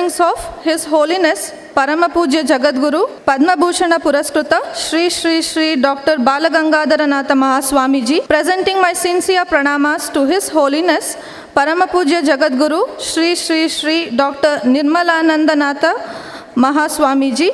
blessings of His Holiness Parama Pujya Jagadguru Padma Bhushana Puraskruta Shri Shri Shri Dr. Balagangadaranatha Mahaswamiji, presenting my sincere pranamas to His Holiness Parama Pujya Jagadguru Shri Shri Shri Dr. Nirmalanandanatha Mahaswamiji,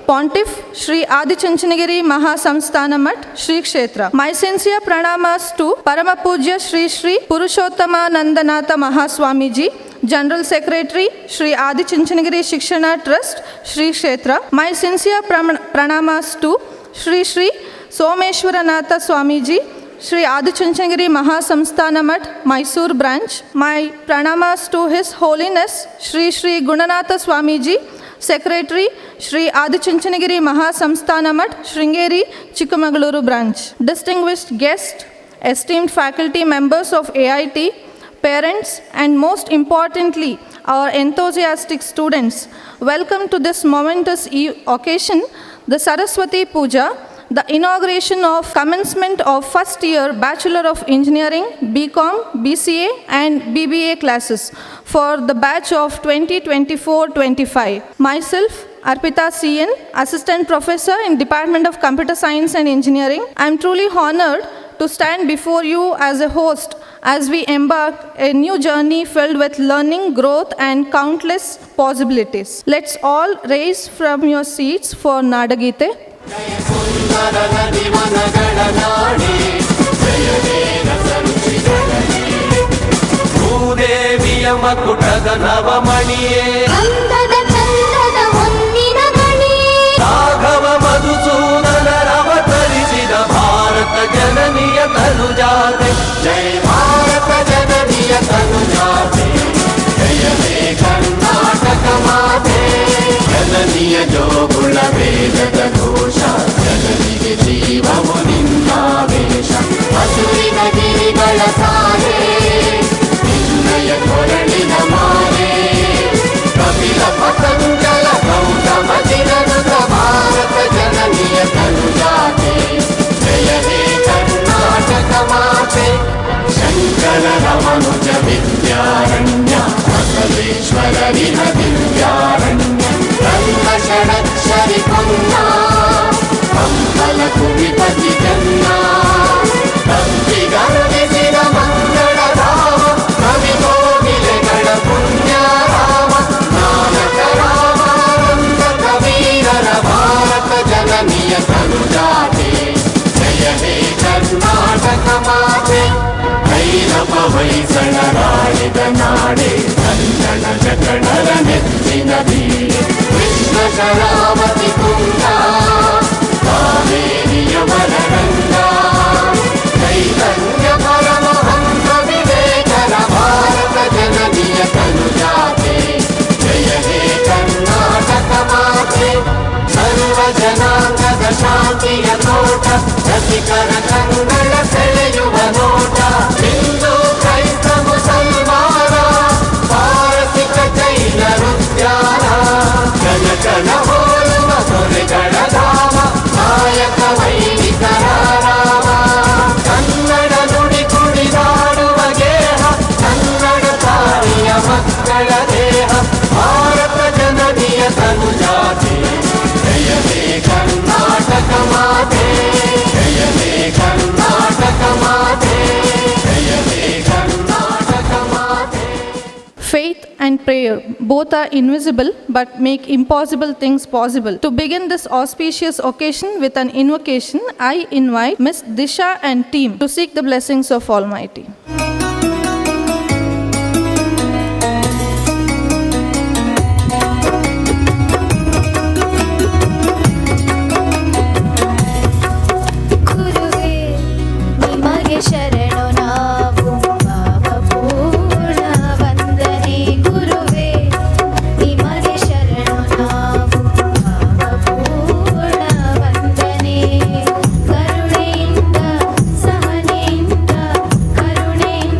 Pontiff Shri Adi Chanchanagiri Mahasamsthana Math Shri Kshetra. My sincere pranamas to Parama Pujya Shri Shri Purushottama Nandanatha Mahaswamiji, General Secretary Shri Adi Chanchanagiri Shikshana Trust Shri Kshetra. My sincere pranamas to Shri Shri Someshwaranatha Swamiji, Shri Adi Chanchanagiri Mahasamsthana Math Mysore branch. My pranamas to His Holiness Shri Shri Gunanatha Swamiji, Secretary Shri Adi Chanchanagiri Mahasamsthana Math Sringeri Chikmagaluru branch. Distinguished guests, esteemed faculty members of AIT, parents, and most importantly, our enthusiastic students, welcome to this momentous occasion, the Saraswati Puja, the inauguration of commencement of first year Bachelor of Engineering, BCom, BCA and BBA classes for the batch of 2024-25. Myself, Arpita CN, Assistant Professor in Department of Computer Science and Engineering. I am truly honored to stand before you as a host as we embark a new journey filled with learning, growth and countless possibilities. Let's all raise from your seats for Nadagite. ಭೂದೇವಿಯ ಮಕುಟದ ನವಮಣಿಯೇ, Raghava ಮಧುಸೂದನರವತರಿಸಿದ Bharat ಜನನಿಯ ತನುಜಾತೆ, ಜಯ ಭಾರತ ಜನನಿಯ ತನುಜಾತೆ, ಜಯ ಹೇ ಕರ್ನಾಟಕ ಮಾತೆ, ಜನನಿಯ ಜೋಗುಳ ವೇದದ ಘೋಷ, ಜನನಿಗೆ ಜೀವವು ನಿನ್ನಾವೇಶ, ಹಸುರಿನ ಗಿರಿಗಳ ಸಾಲೆ, ನಿನ್ನಯ ಕೊರಳಿನ ಮಾಲೆ, ಕಪಿಲ ಪತಂಜಲ ಗೌತಮ ಚಿರನುತ ಭಾರತ ಜನನಿಯ ತನುಜಾತೆ, ಜಯ ಹೇ ಕರ್ನಾಟಕ ಮಾತೆ, ಶಂಕರ ರಮನುಜ ವಿದ್ಯಾರಣ್ಯ, ಬಸವೇಶ್ವರರಿನ ದಿವ್ಯಾರಣ್ಯ, ರಂಗ ಷಡಕ್ಷರಿ ಪುಣ್ಯ, ಕಂಬಲ ಕುವಿಪತಿ ಜನ್ನ, ಕಂಬಿಗರುಳಿಸಿದ ಮಂಗಳ ರಾಮ, ಕವಿ ಕೋಗಿಲೆಗಳ ಪುಣ್ಯ ರಾಮ, ನಾನಕ ರಾಮಾನಂದ ಕಬೀರರ ಭಾರತ ಜನನಿಯ ತನುಜಾತೆ, ಜಯ ಹೇ ಕರ್ನಾಟಕ ಮಾತೆ, ಭೈರವ ಹೊಯ್ಸಳರಾಡಿದ ನಾಡೆ, ಕನ್ನಡ ಜಗಣರ ನೆಚ್ಚಿನ ಬೀಡೆ, ಕೃಷ್ಣ ಶರಾವತಿ ತುಂಗ, ಕಾವೇರಿಯ ವರರಂಗ, ಚೈತನ್ಯ ಪರಮಹಂಸ ವಿವೇಕರ ಭಾರತ ಜನನಿಯ ತನುಜಾತೆ, ಜಯ ಹೇ ಕರ್ನಾಟಕ ಮಾತೆ, ಸರ್ವ ಜನಾಂಗದ ಶಾಂತಿಯ ತೋಟ, ರಸಿಕರ ಕಂಗಳ ಸೆಳೆಯುವ ನೋಟ, ಹಿಂದೂ ಕ್ರೈಸ್ತ ಮುಸಲ್ಮಾನ, ಪಾರಸಿಕ ಜೈನರುದ್ಯಾನ, ಜನ ಜನ ಹೋಲುವ ದೊರೆಗಳ ಧಾಮ, ನಾಯಕ ವೈದಿಕರ ರಾಮ, ಕನ್ನಡ ನುಡಿ ಕುಡಿದಾಡುವ ಗೇಹ, ಕನ್ನಡ ತಾಯಿಯ ಮಕ್ಕಳ ದೇಹ, ಭಾರತ ಜನನಿಯ ತನುಜಾತೆ, ಜಯ ಹೇ ಕರ್ನಾಟಕ ಮಾತೆ, ಜಯ ಹೇ ಕರ್ನಾಟಕ ಮಾತೆ, ಜಯ ಹೇ ಕರ್ನಾಟಕ ಮಾತೆ. Faith and prayer both are invisible but make impossible things possible. To begin this auspicious occasion with an invocation, I invite Miss Disha and team to seek the blessings of Almighty. ಕರುಣೆಯಿಂದ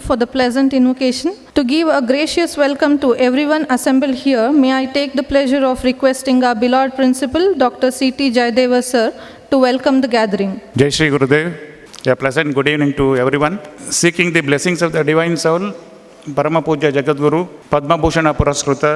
for the pleasant invocation. To give a gracious welcome to everyone assembled here, may I take the pleasure of requesting our beloved principal, Dr. C.T. Jayadeva sir, to welcome the gathering. Jai Shri Gurudev. A pleasant good evening to everyone. Seeking the blessings of the Divine Soul, Parama Puja Jagadguru, Padma Bhushana Puraskruta,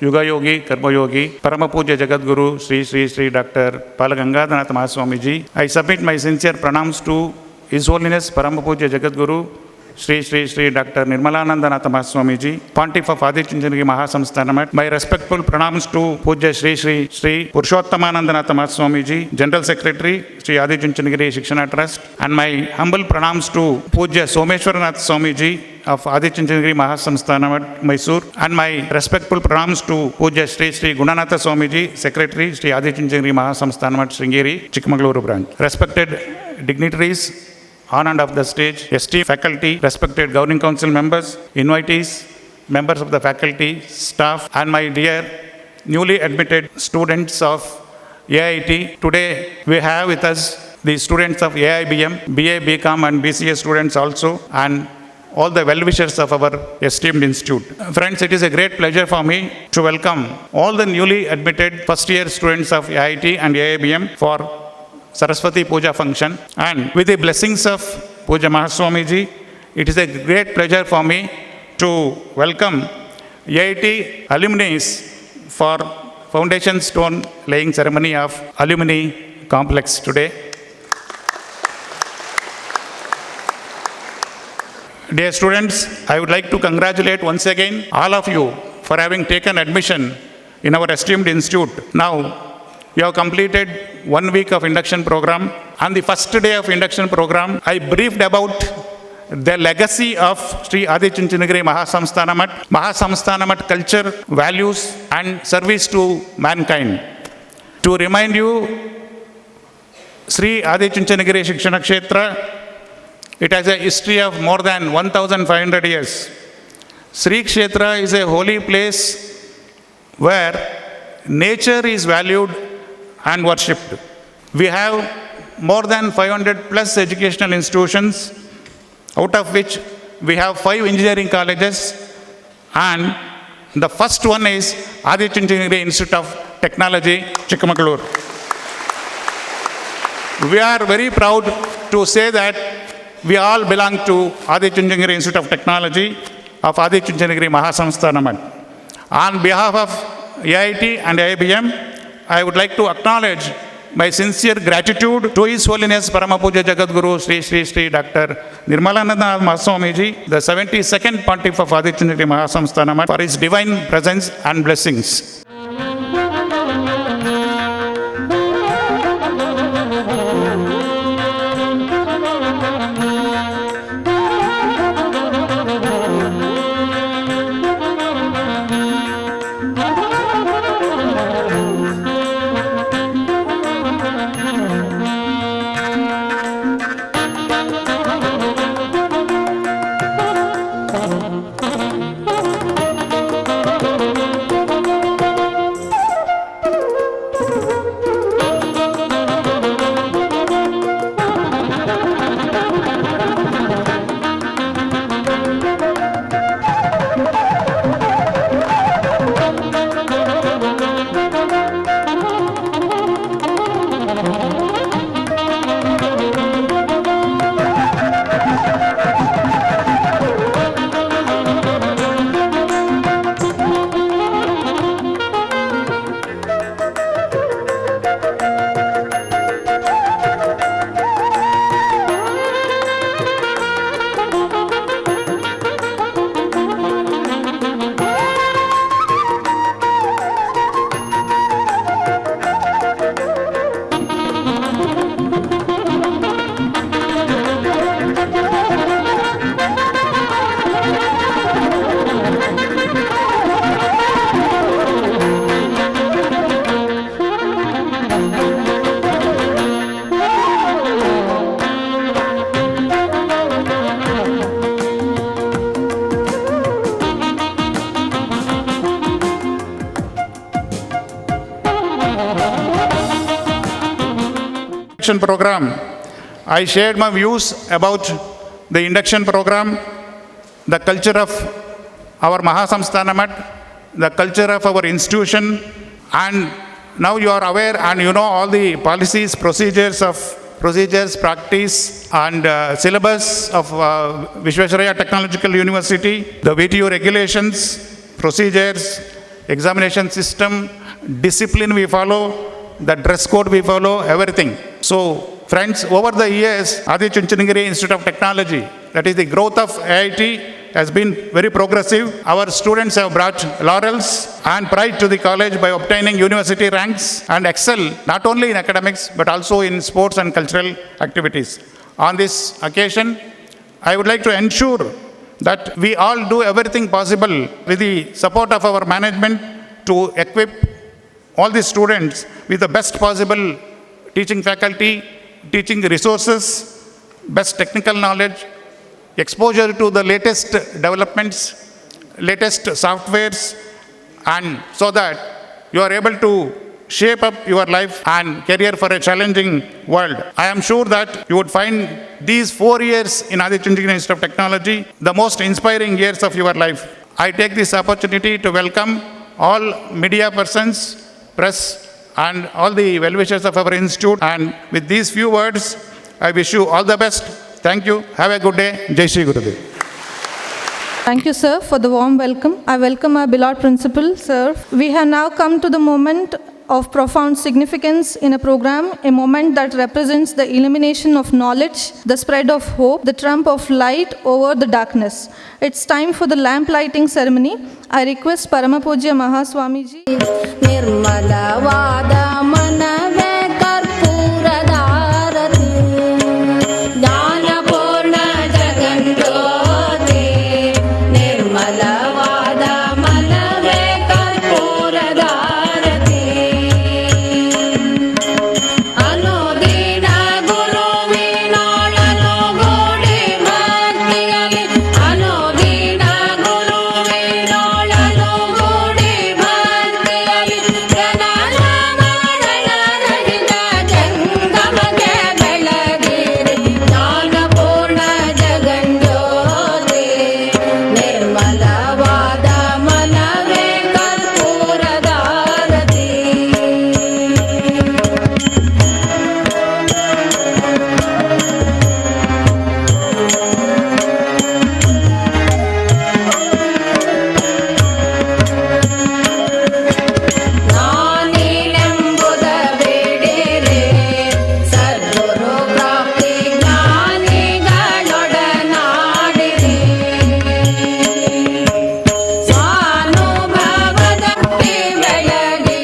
Yuga Yogi, Karma Yogi, Parama Puja Jagadguru, Sri Dr. Balagangadhara Mahaswamiji. I submit my sincere pranams to His Holiness Parama Puja Jagadguru, Sri Dr. Nirmalananda Mahaswamiji, Pontiff of Adi Chunchanagiri Mahasamsthanam. My respectful pranams to Puja Sri Purushothamananda Mahaswamiji, General Secretary, Sri Adi Chunchanagiri Shikshana Trust, and my humble pranams to Puja Someshwaranath Swamiji of Adi Chunchanagiri Mahasamsthanam, Mysore, and my respectful pranams to Puja Sri Gunanatha Swamiji, Secretary, Sri Adi Chunchanagiri Mahasamsthanam, Sringeri, Chikmagaluru branch. Respected dignitaries on and off the stage, esteemed faculty, respected governing council members, invitees, members of the faculty, staff, and my dear newly admitted students of AIT. Today we have with us the students of AIBM, BA, BCom and BCA students also, and all the well-wishers of our esteemed institute. Friends, it is a great pleasure for me to welcome all the newly admitted first-year students of AIT and AIBM for Saraswati Puja function, and with the blessings of Puja Mahaswamiji, it is a great pleasure for me to welcome AIT alumni for foundation stone laying ceremony of alumni complex today. Dear students, I would like to congratulate once again all of you for having taken admission in our esteemed institute. Now, you have completed 1 week of induction program. On the first day of induction program, I briefed about the legacy of Sri Adi Chunchanagiri Mahasamsthanamat culture, values and service to mankind. To remind you, Sri Adi Chunchanagiri Shikshana Kshetra, it has a history of more than 1,500 years. Sri Kshetra is a holy place where nature is valued and worshipped. We have more than 500 plus educational institutions, out of which we have 5 engineering colleges, and the first one is Adi Chunchanagiri Institute of Technology, Chikmagalur. We are very proud to say that we all belong to Adi Chunchanagiri Institute of Technology of Adi Chunchanagiri Mahasamsthanam. On behalf of AIT and IBM, I would like to acknowledge my sincere gratitude to His Holiness Parama Puja Jagadguru Sri Dr. Nirmalananda Mahaswamiji, the 72nd Pontiff of Adi Chunchanagiri Mahasamsthanam, for his divine presence and blessings. Program. I shared my views about the induction program the culture of our Mahasamsthanamat, the culture of our institution, and now you are aware and you know all the policies, procedures, practice, and syllabus of Vishwesvaraya Technological University, the VTU regulations, procedures, examination system, discipline we follow, the dress code we follow, everything. So, friends, over the years, Adi Chunchanagiri Institute of Technology, that is the growth of AIT, has been very progressive. Our students have brought laurels and pride to the college by obtaining university ranks and excel not only in academics but also in sports and cultural activities. On this occasion, I would like to ensure that we all do everything possible with the support of our management to equip all the students with the best possible teaching faculty, teaching resources, best technical knowledge, exposure to the latest developments, latest softwares, and so that you are able to shape up your life and career for a challenging world. I am sure that you would find these 4 years in Adi Chunchanagiri Institute of Technology the most inspiring years of your life. I take this opportunity to welcome all media persons, press, and all the well-wishers of our institute. And with these few words, I wish you all the best. Thank you. Have a good day. Jai Shri Gurudev. Thank you, sir, for the warm welcome. I welcome our beloved principal, sir. We have now come to the moment of profound significance in a program, a moment that represents the illumination of knowledge, the spread of hope, the trump of light over the darkness. It's time for the lamp lighting ceremony. I request Paramapujya Mahaswamiji. Nirmala Vada Manave Karpuradarati Jnana Purna Jagannjoti Nirmala Vada Manave Karpuradarati Anodina Guru Vinolanu Gudi Bhaktiyali Anodina Guru Vinolanu Gudi Bhaktiyali Janala Madala Rahita Jangamake Belagiri Jnana Purna Jagannjoti Nirmala Vada Manave Karpuradarati ನಾನಿನೆಂಬುದ ಬೇಡಿರೆ ಸದ್ಗುರು ಪ್ರಾಪ್ತಿ ಜ್ಞಾನಿಗಳೊಡನಾಡಿರಿ ಸ್ವಾನುಭವದ ಭಕ್ತಿ ಬೆಳಗಿರಿ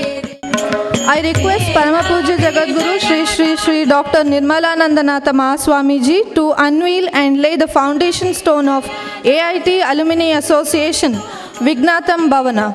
I request Paramapujya Jagadguru Shri Shri Shri Dr. Nirmalanandanatha Mahaswamiji to unveil and lay the foundation stone of AIT Alumni Association, Vignatam Bhavana.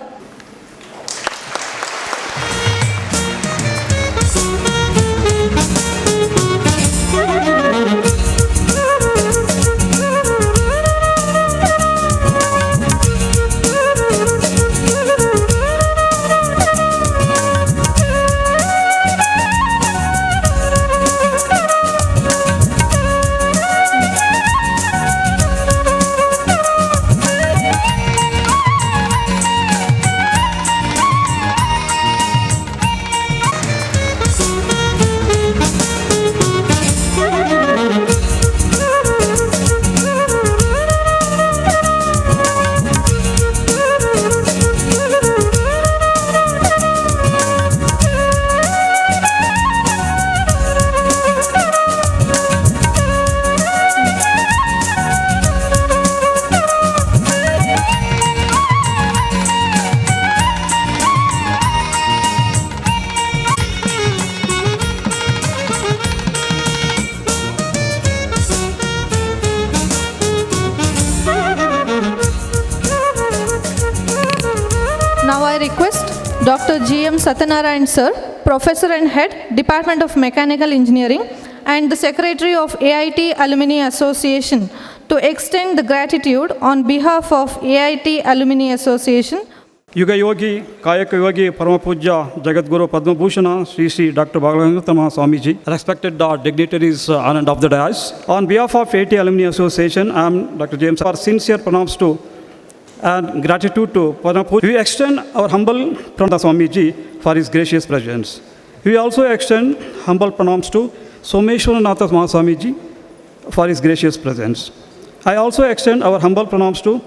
Now I request Dr. G.M. Satyanarayan Sir, Professor and Head, Department of Mechanical Engineering, and the Secretary of AIT Alumni Association to extend the gratitude on behalf of AIT Alumni Association. Yuga Yogi, Kayaka Yogi, Parama Puja, Jagadguru Padma Bhushana, Sri Sri Dr. Bhagavatam Swamiji, respected dignitaries and of the dais. On behalf of AT Alumni Association, I am Dr. James. Our sincere pranams to and gratitude to Padma Puja. We extend our humble pranams to Swamiji for his gracious presence. We also extend humble pranams to Someshwaranatha Swamiji for his gracious presence. I also extend our humble pranams to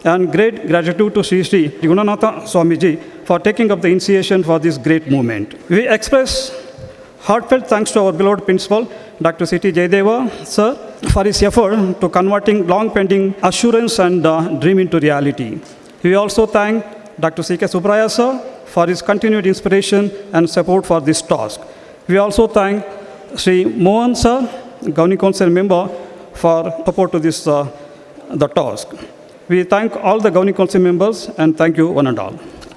and great gratitude to Sri Sri Gunanatha Swamiji for taking up the initiation for this great movement. We express heartfelt thanks to our beloved principal, Dr. C.T. Jayadeva, sir, for his effort to converting long-pending assurance and dream into reality. We also thank Dr. C.K. Subraya, sir, for his continued inspiration and support for this task. We also thank Sri Mohan, sir, Governing Council member, for support to this the task. We thank all the Governing Council members and thank you one and all.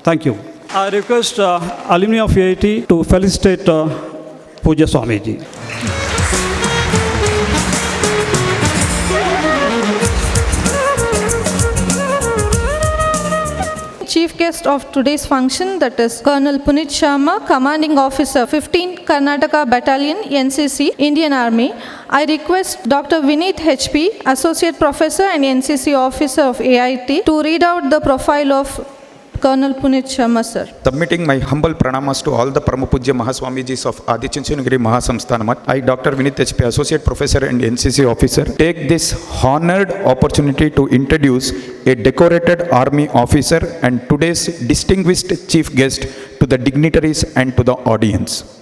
Thank you. I request alumni of AIT to felicitate Puja Swamiji. Chief guest of today's function, that is Colonel Punit Sharma, Commanding Officer 15 Karnataka Battalion, NCC, Indian Army. I request Dr. Vineet HP, Associate Professor and NCC Officer of AIT, to read out the profile of Colonel Punit Sharma, sir. Submitting my humble pranamas to all the Paramapujya Mahaswamijis of Adichunchanagiri Mahasamsthanam, I, Dr. Vineet HP, Associate Professor and NCC Officer, take this honored opportunity to introduce a decorated Army officer and today's distinguished chief guest to the dignitaries and to the audience.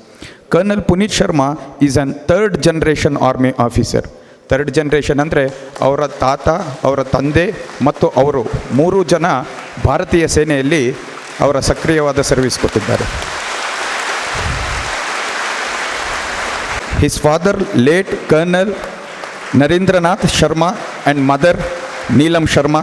Colonel Punit Sharma is a third generation Army officer. Third generation ಅಂದರೆ ಅವರ ತಾತ, ಅವರ ತಂದೆ ಮತ್ತು ಅವರು 3 ಜನ ಭಾರತೀಯ ಸೇನೆಯಲ್ಲಿ ಅವರ ಸಕ್ರಿಯವಾದ ಸರ್ವಿಸ್ ಕೊಟ್ಟಿದ್ದಾರೆ. His father, late Colonel Narendranath Sharma, and mother Neelam Sharma.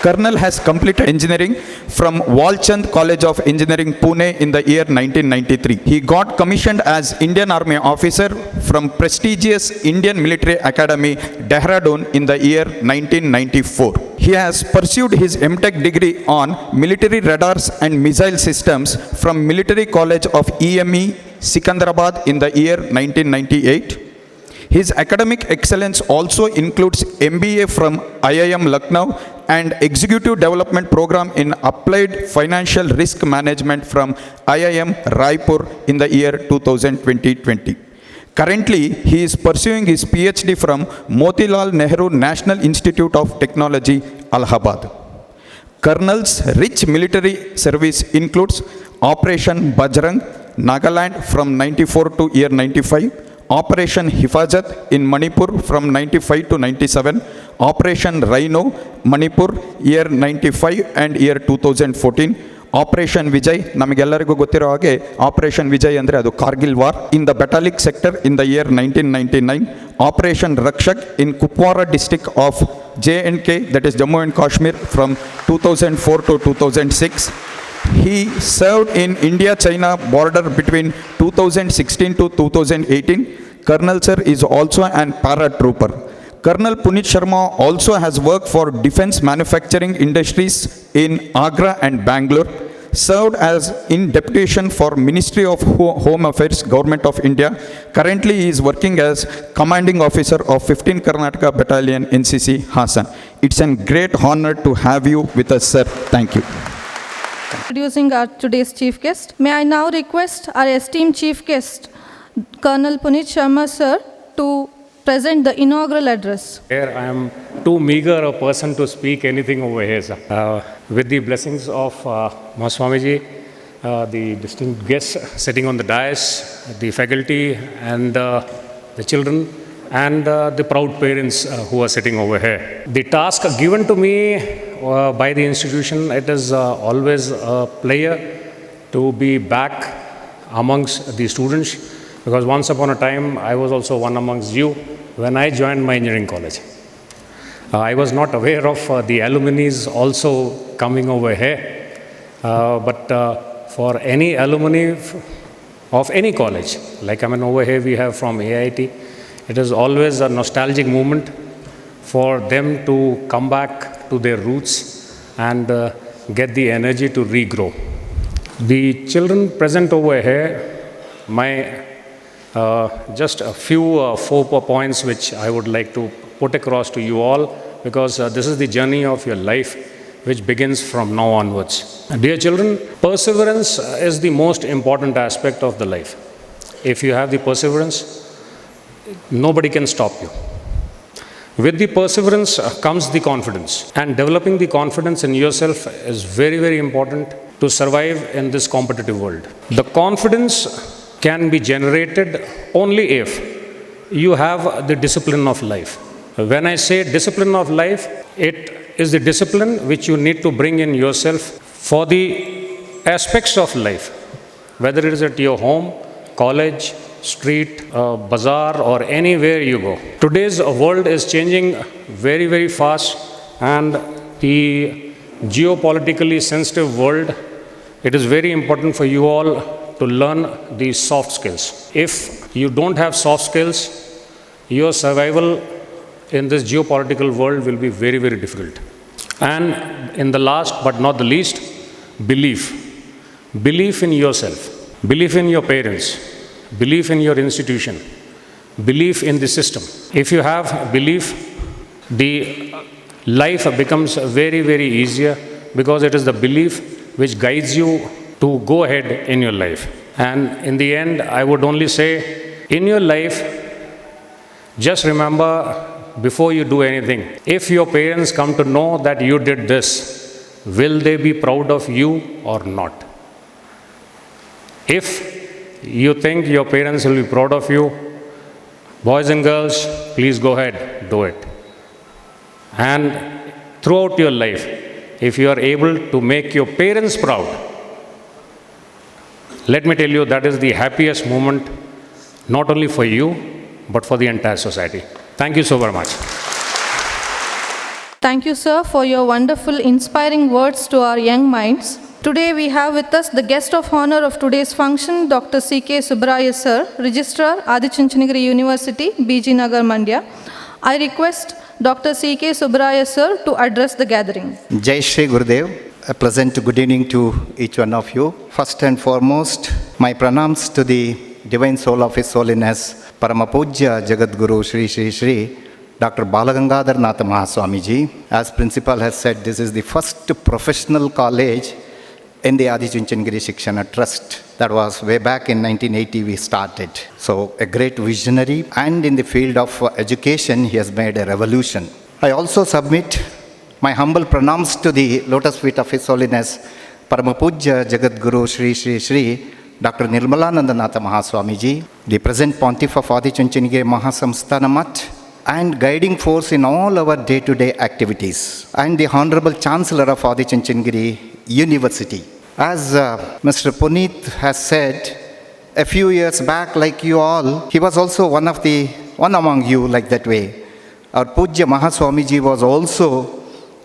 Colonel has completed engineering from Walchand College of Engineering, Pune in the year 1993. He got commissioned as Indian Army officer from prestigious Indian Military Academy, Dehradun in the year 1994. He has pursued his MTech degree on military radars and missile systems from Military College of EME, Sikandrabad in the year 1998. His academic excellence also includes MBA from IIM Lucknow and Executive Development Program in Applied Financial Risk Management from IIM Raipur in the year 2020. Currently, he is pursuing his PhD from Motilal Nehru National Institute of Technology, Allahabad. Colonel's rich military service includes Operation Bajrang, Nagaland from 94 to year 95, Operation Hifazat in Manipur from 95 to 97, Operation Rhino, Manipur, year 95 and year 2014, Operation Vijay, ನಮಗೆಲ್ಲರಿಗೂ ಗೊತ್ತಿರೋ ಹಾಗೆ operation Vijay ಅಂದರೆ ಅದು Kargil war, in the Batalik sector in the year 1999, operation Rakshak in Kupwara district of JNK, that is Jammu and Kashmir, from 2004 to 2006. He served in India-China border between 2016 to 2018. Colonel sir is also an paratrooper. Colonel Punit Sharma also has worked for defense manufacturing industries in Agra and Bangalore, served as in deputation for Ministry of Home Affairs, Government of India. Currently he is working as commanding officer of 15 Karnataka Battalion, NCC, Hassan. It's a great honor to have you with us, sir. Thank you. Introducing our today's chief guest, may I now request our esteemed chief guest, Colonel Punit Sharma, sir, to present the inaugural address. Here I am too meager a person to speak anything over here, sir. With the blessings of Mahaswamiji, the distinct guests sitting on the dais, the faculty and the children and the proud parents who are sitting over here. The task given to me by the institution, it is always a pleasure to be back amongst the students, because once upon a time I was also one amongst you when I joined my engineering college. I was not aware of the alumni also coming over here, but for any alumni of any college, like I mean over here we have from AIT, it is always a nostalgic moment for them to come back to their roots and get the energy to regrow. The children present over here, my just a few 4 points which I would like to put across to you all, because this is the journey of your life which begins from now onwards. Dear children, perseverance is the most important aspect of the life. If you have the perseverance, nobody can stop you. With the perseverance comes the confidence, and developing the confidence in yourself is very, very important to survive in this competitive world. The confidence can be generated only if you have the discipline of life. When I say discipline of life, it is the discipline which you need to bring in yourself for the aspects of life, whether it is at your home, college, street, bazaar, or anywhere you go. Today's world is changing very, very fast, and the geopolitically sensitive world, it is very important for you all to learn these soft skills. If you don't have soft skills, your survival in this geopolitical world will be very, very difficult. And in the last but not the least, belief. Belief in yourself, belief in your parents, belief in your institution, belief in the system. If you have belief, the life becomes very, very easier, because it is the belief which guides you to go ahead in your life. And in the end, I would only say, in your life, just remember, before you do anything, if your parents come to know that you did this, will they be proud of you or not? If you think your parents will be proud of you, boys and girls, please go ahead, do it. And throughout your life, if you are able to make your parents proud, let me tell you, that is the happiest moment, not only for you, but for the entire society. Thank you so very much. Thank you, sir, for your wonderful, inspiring words to our young minds. Today we have with us the guest of honor of today's function, Dr. C.K. Subraya, sir, Registrar, Adichunchanagiri University, BG Nagar, Mandya. I request Dr. C.K. Subraya, sir, to address the gathering. Jai Shri Gurudev. A pleasant good evening to each one of you. First and foremost, my pranams to the Divine Soul of His Holiness, Paramapujya Jagadguru Shri Shri Shri, Dr. Balagangadhar Natha Mahaswamiji. As Principal has said, this is the first professional college in the Adichunchanagiri Shikshana Trust. That was way back in 1980 we started. So a great visionary, and in the field of education he has made a revolution. I also submit my humble pranams to the lotus feet of His Holiness Paramapujya Jagadguru Shri Shri Shri Dr. Nirmalananda Natha Mahaswamiji, the present Pontiff of Adichunchanagiri Mahasamsthana Math, and guiding force in all our day-to-day activities, and the Honorable Chancellor of Adichunchanagiri University. As Mr. Puneet has said, a few years back, like you all, he was also one among you, like that way. Our Pujya Mahaswamiji was also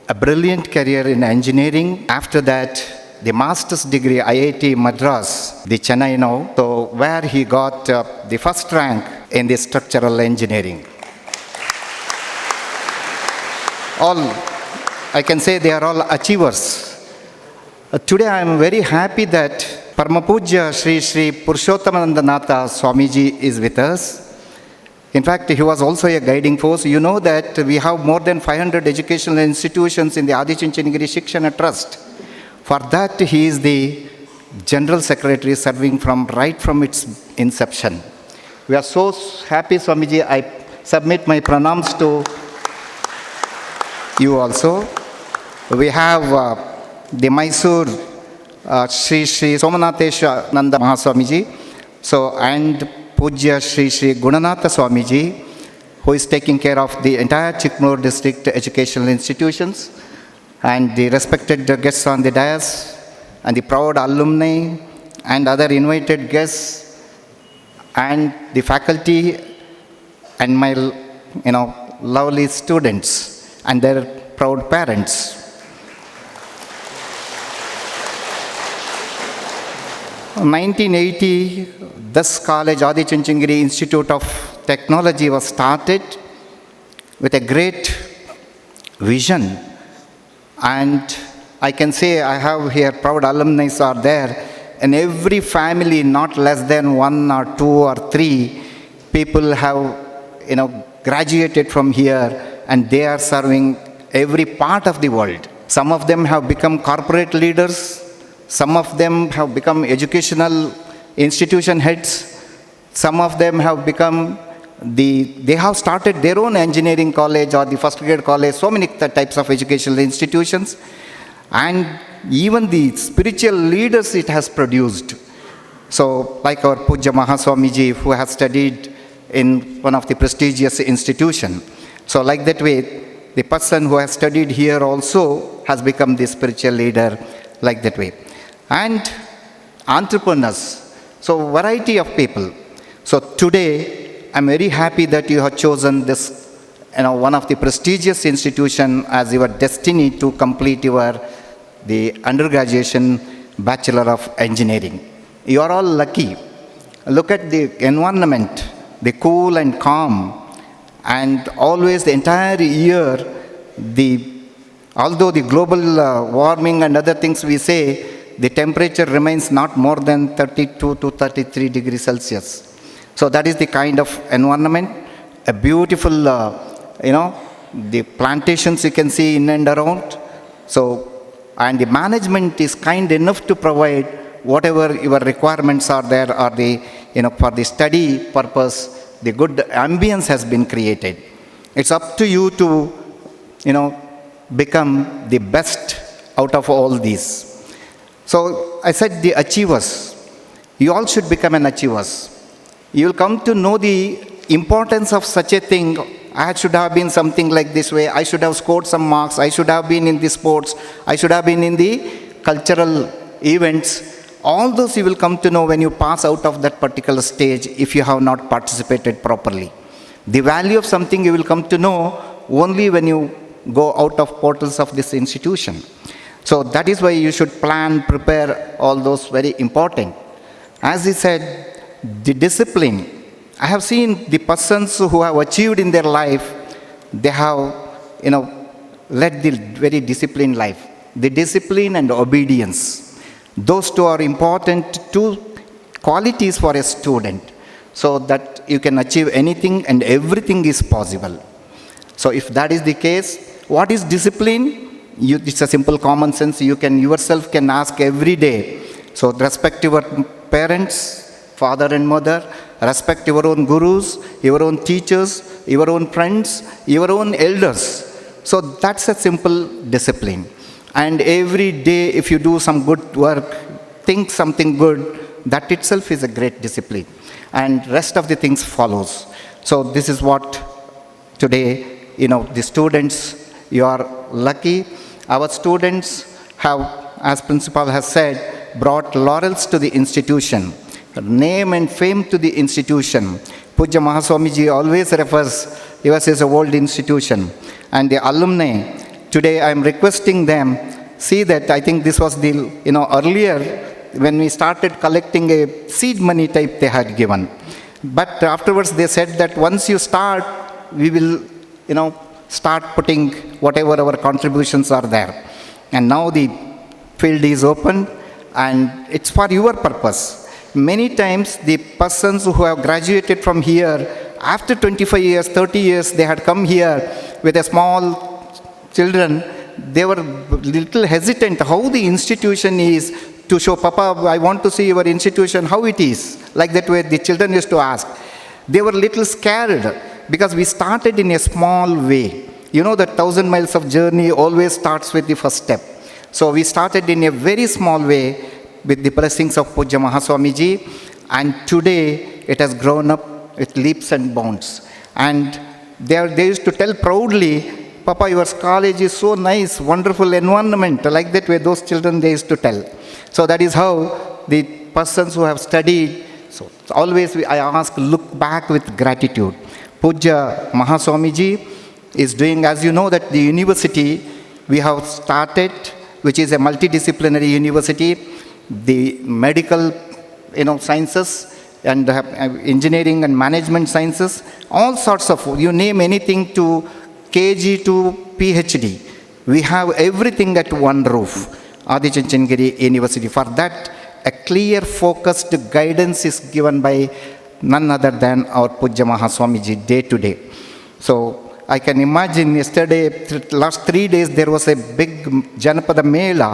a brilliant career in engineering. After that, the master's degree, IIT Madras, the Chennai now, so where he got the first rank in the structural engineering. All, I can say they are all achievers. Today I am very happy that Paramapujya Sri Sri Purushottamana Natha Swamiji is with us. In fact, he was also a guiding force. You know that we have more than 500 educational institutions in the Adichunchanagiri Shikshana Trust. For that, he is the General Secretary, serving right from its inception. We are so happy, Swamiji. I submit my pranams to you also. We have the Mysore Sri Sri Somanathesha Nanda Mahaswamiji, and Pujya Sri Sri Gunanatha Swamiji, who is taking care of the entire Chikmagalur district educational institutions, and the respected guests on the dais, and the proud alumni, and other invited guests, and the faculty, and my lovely students, and their proud parents. 1980, this college, Adichunchanagiri Institute of Technology, was started with a great vision. And I can say I have here proud alumni are there. In every family, not less than 1 or 2 or 3 people have, graduated from here, and they are serving every part of the world. Some of them have become corporate leaders. Some of them have become educational institution heads. Some of them have become they have started their own engineering college or the first grade college, so many types of educational institutions. And even the spiritual leaders it has produced. So like our Pujya Mahaswamiji, who has studied in one of the prestigious institution. So like that way, the person who has studied here also has become the spiritual leader, like that way. And entrepreneurs, so variety of people. So today, I'm very happy that you have chosen this, one of the prestigious institution as your destiny to complete the undergraduation Bachelor of Engineering. You are all lucky. Look at the environment, the cool and calm, and always the entire year, although the global warming and other things we say, the temperature remains not more than 32 to 33 degrees Celsius. So that is the kind of environment, a beautiful, the plantations you can see in and around. So, and the management is kind enough to provide whatever your requirements are there, or for the study purpose, the good ambience has been created. It's up to you to, become the best out of all these. So I said the achievers. You all should become an achievers. You will come to know the importance of such a thing. I should have been something like this way. I should have scored some marks. I should have been in the sports. I should have been in the cultural events. All those you will come to know when you pass out of that particular stage if you have not participated properly. The value of something you will come to know only when you go out of portals of this institution. So that is why you should plan, prepare, all those very important. As he said, the discipline. I have seen the persons who have achieved in their life, they have, led the very disciplined life. The discipline and obedience. Those two are important two qualities for a student, so that you can achieve anything and everything is possible. So if that is the case, what is discipline? It's a simple common sense. You can yourself can ask every day. So respect your parents, father and mother, respect your own gurus, your own teachers, your own friends, your own elders. So that's a simple discipline. And every day if you do some good work, think something good, that itself is a great discipline. And rest of the things follows. So this is what today, the students, you are lucky. Our students have, as principal has said, brought laurels to the institution. Name and fame to the institution. Pujya Mahaswamiji always refers, yours is a old institution. And the alumni, today I am requesting them, see that I think this was the, earlier when we started collecting a seed money type they had given. But afterwards they said that once you start, we will, start putting whatever our contributions are there. And now the field is open and it's for your purpose. Many times the persons who have graduated from here, after 25 years, 30 years, they had come here with a small children, they were little hesitant how the institution is to show, Papa, I want to see your institution, how it is. Like that way the children used to ask. They were little scared because we started in a small way. You know that 1,000 miles of journey always starts with the first step. So we started in a very small way with the blessings of Pujya Mahaswamiji, and today it has grown up with leaps and bounds. And they used to tell proudly, Papa, your college is so nice, wonderful environment. Like that way those children they used to tell. So that is how the persons who have studied, so always I ask, look back with gratitude. Pujya Mahaswamiji is doing, as you know, that the university we have started, which is a multidisciplinary university, the medical, sciences and engineering and management sciences, all sorts of, you name anything to KG to PhD. We have everything at one roof, Adi Chunchandgiri University. For that, a clear focused guidance is given by none other than our Pujya Mahaswamiji day to day. So I can imagine yesterday, last 3 days, there was a big Janapada Mela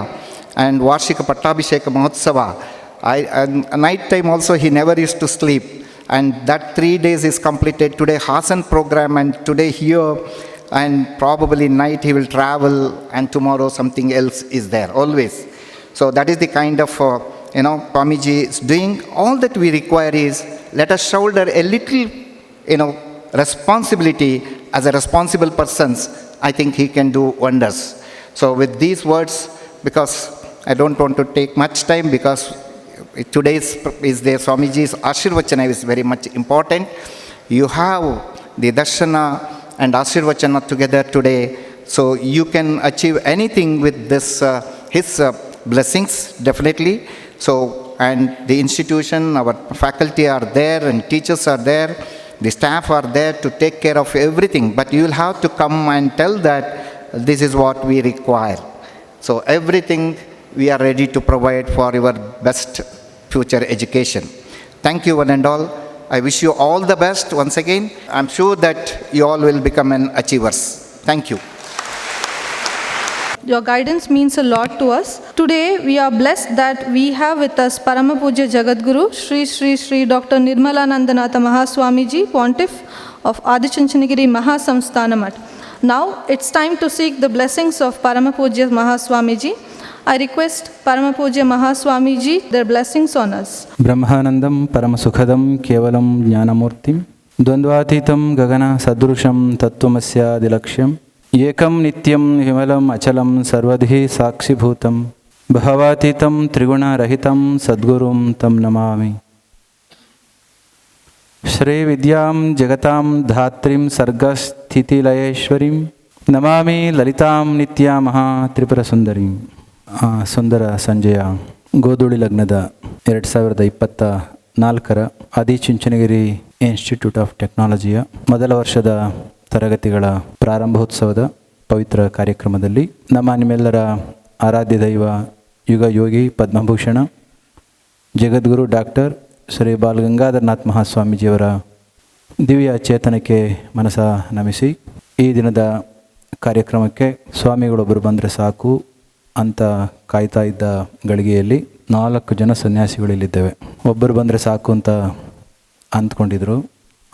and Varshika Pattabhisheka Mahotsava. At night time also he never used to sleep. And that 3 days is completed. Today Hasan program and today here, and probably night he will travel, and tomorrow something else is there, always. So that is the kind of, Swamiji is doing. All that we require is, let us shoulder a little, responsibility as a responsible persons. I think he can do wonders. So with these words, because I don't want to take much time, because today's is the Swamiji's Ashirvachana is very much important. You have the Darshana and Ashirvachana together today, so you can achieve anything with this, his blessings, definitely. So, and the institution, our faculty are there and teachers are there, the staff are there to take care of everything, but you will have to come and tell that this is what we require. So everything we are ready to provide for your best future education. Thank you one and all. I wish you all the best once again. I'm sure that you all will become an achievers. Thank you. Your guidance means a lot to us. Today, we are blessed that we have with us Parama Pujya Jagadguru, Sri Sri Sri Dr. Nirmalanandanatha Mahaswamiji, Pontiff of Adi Chunchandgiri Mahasamsthana Math. Now, it's time to seek the blessings of Parama Pujya Mahaswamiji. I request Parama Pujya Mahaswamiji, their blessings on us. Brahmanandam Paramasukhadam Kevalam Jnanamurtim Dvandvatitam Gagana Sadrusham Tattvamasya Dilaksham Ekam Nityam Himalam Achalam Sarvadhi Sakshibhutam Bhavatitam Triguna Rahitam Sadgurum Tam Namami Shri Vidyam Jagatam Dhatrim Sargasthiti Layeshwarim Namami Lalitam Nitya Maha Tripura Sundarim. ಸುಂದರ ಸಂಜೆಯ ಗೋಧೂಳಿ ಲಗ್ನದ 2024ರ Adi Chunchanagiri institute of ಟೆಕ್ನಾಲಜಿಯ ಮೊದಲ ವರ್ಷದ ತರಗತಿಗಳ ಪ್ರಾರಂಭೋತ್ಸವದ ಪವಿತ್ರ ಕಾರ್ಯಕ್ರಮದಲ್ಲಿ ನಿಮ್ಮೆಲ್ಲರ ಆರಾಧ್ಯ ದೈವ ಯುಗ ಯೋಗಿ ಪದ್ಮಭೂಷಣ ಜಗದ್ಗುರು doctor Shri Balagangadharanatha ಮಹಾಸ್ವಾಮೀಜಿಯವರ ದಿವ್ಯ ಚೇತನಕ್ಕೆ ಮನಸ ನಮಿಸಿ ಈ ದಿನದ ಕಾರ್ಯಕ್ರಮಕ್ಕೆ ಸ್ವಾಮಿಗಳೊಬ್ಬರು ಬಂದರೆ ಸಾಕು ಅಂತ ಕಾಯ್ತಾ ಇದ್ದ ಗಳಿಗೆಯಲ್ಲಿ 4 ಜನ ಸನ್ಯಾಸಿಗಳಿಲ್ಲಿದ್ದೇವೆ. ಒಬ್ಬರು ಬಂದರೆ ಸಾಕು ಅಂತ ಅಂದ್ಕೊಂಡಿದ್ರು,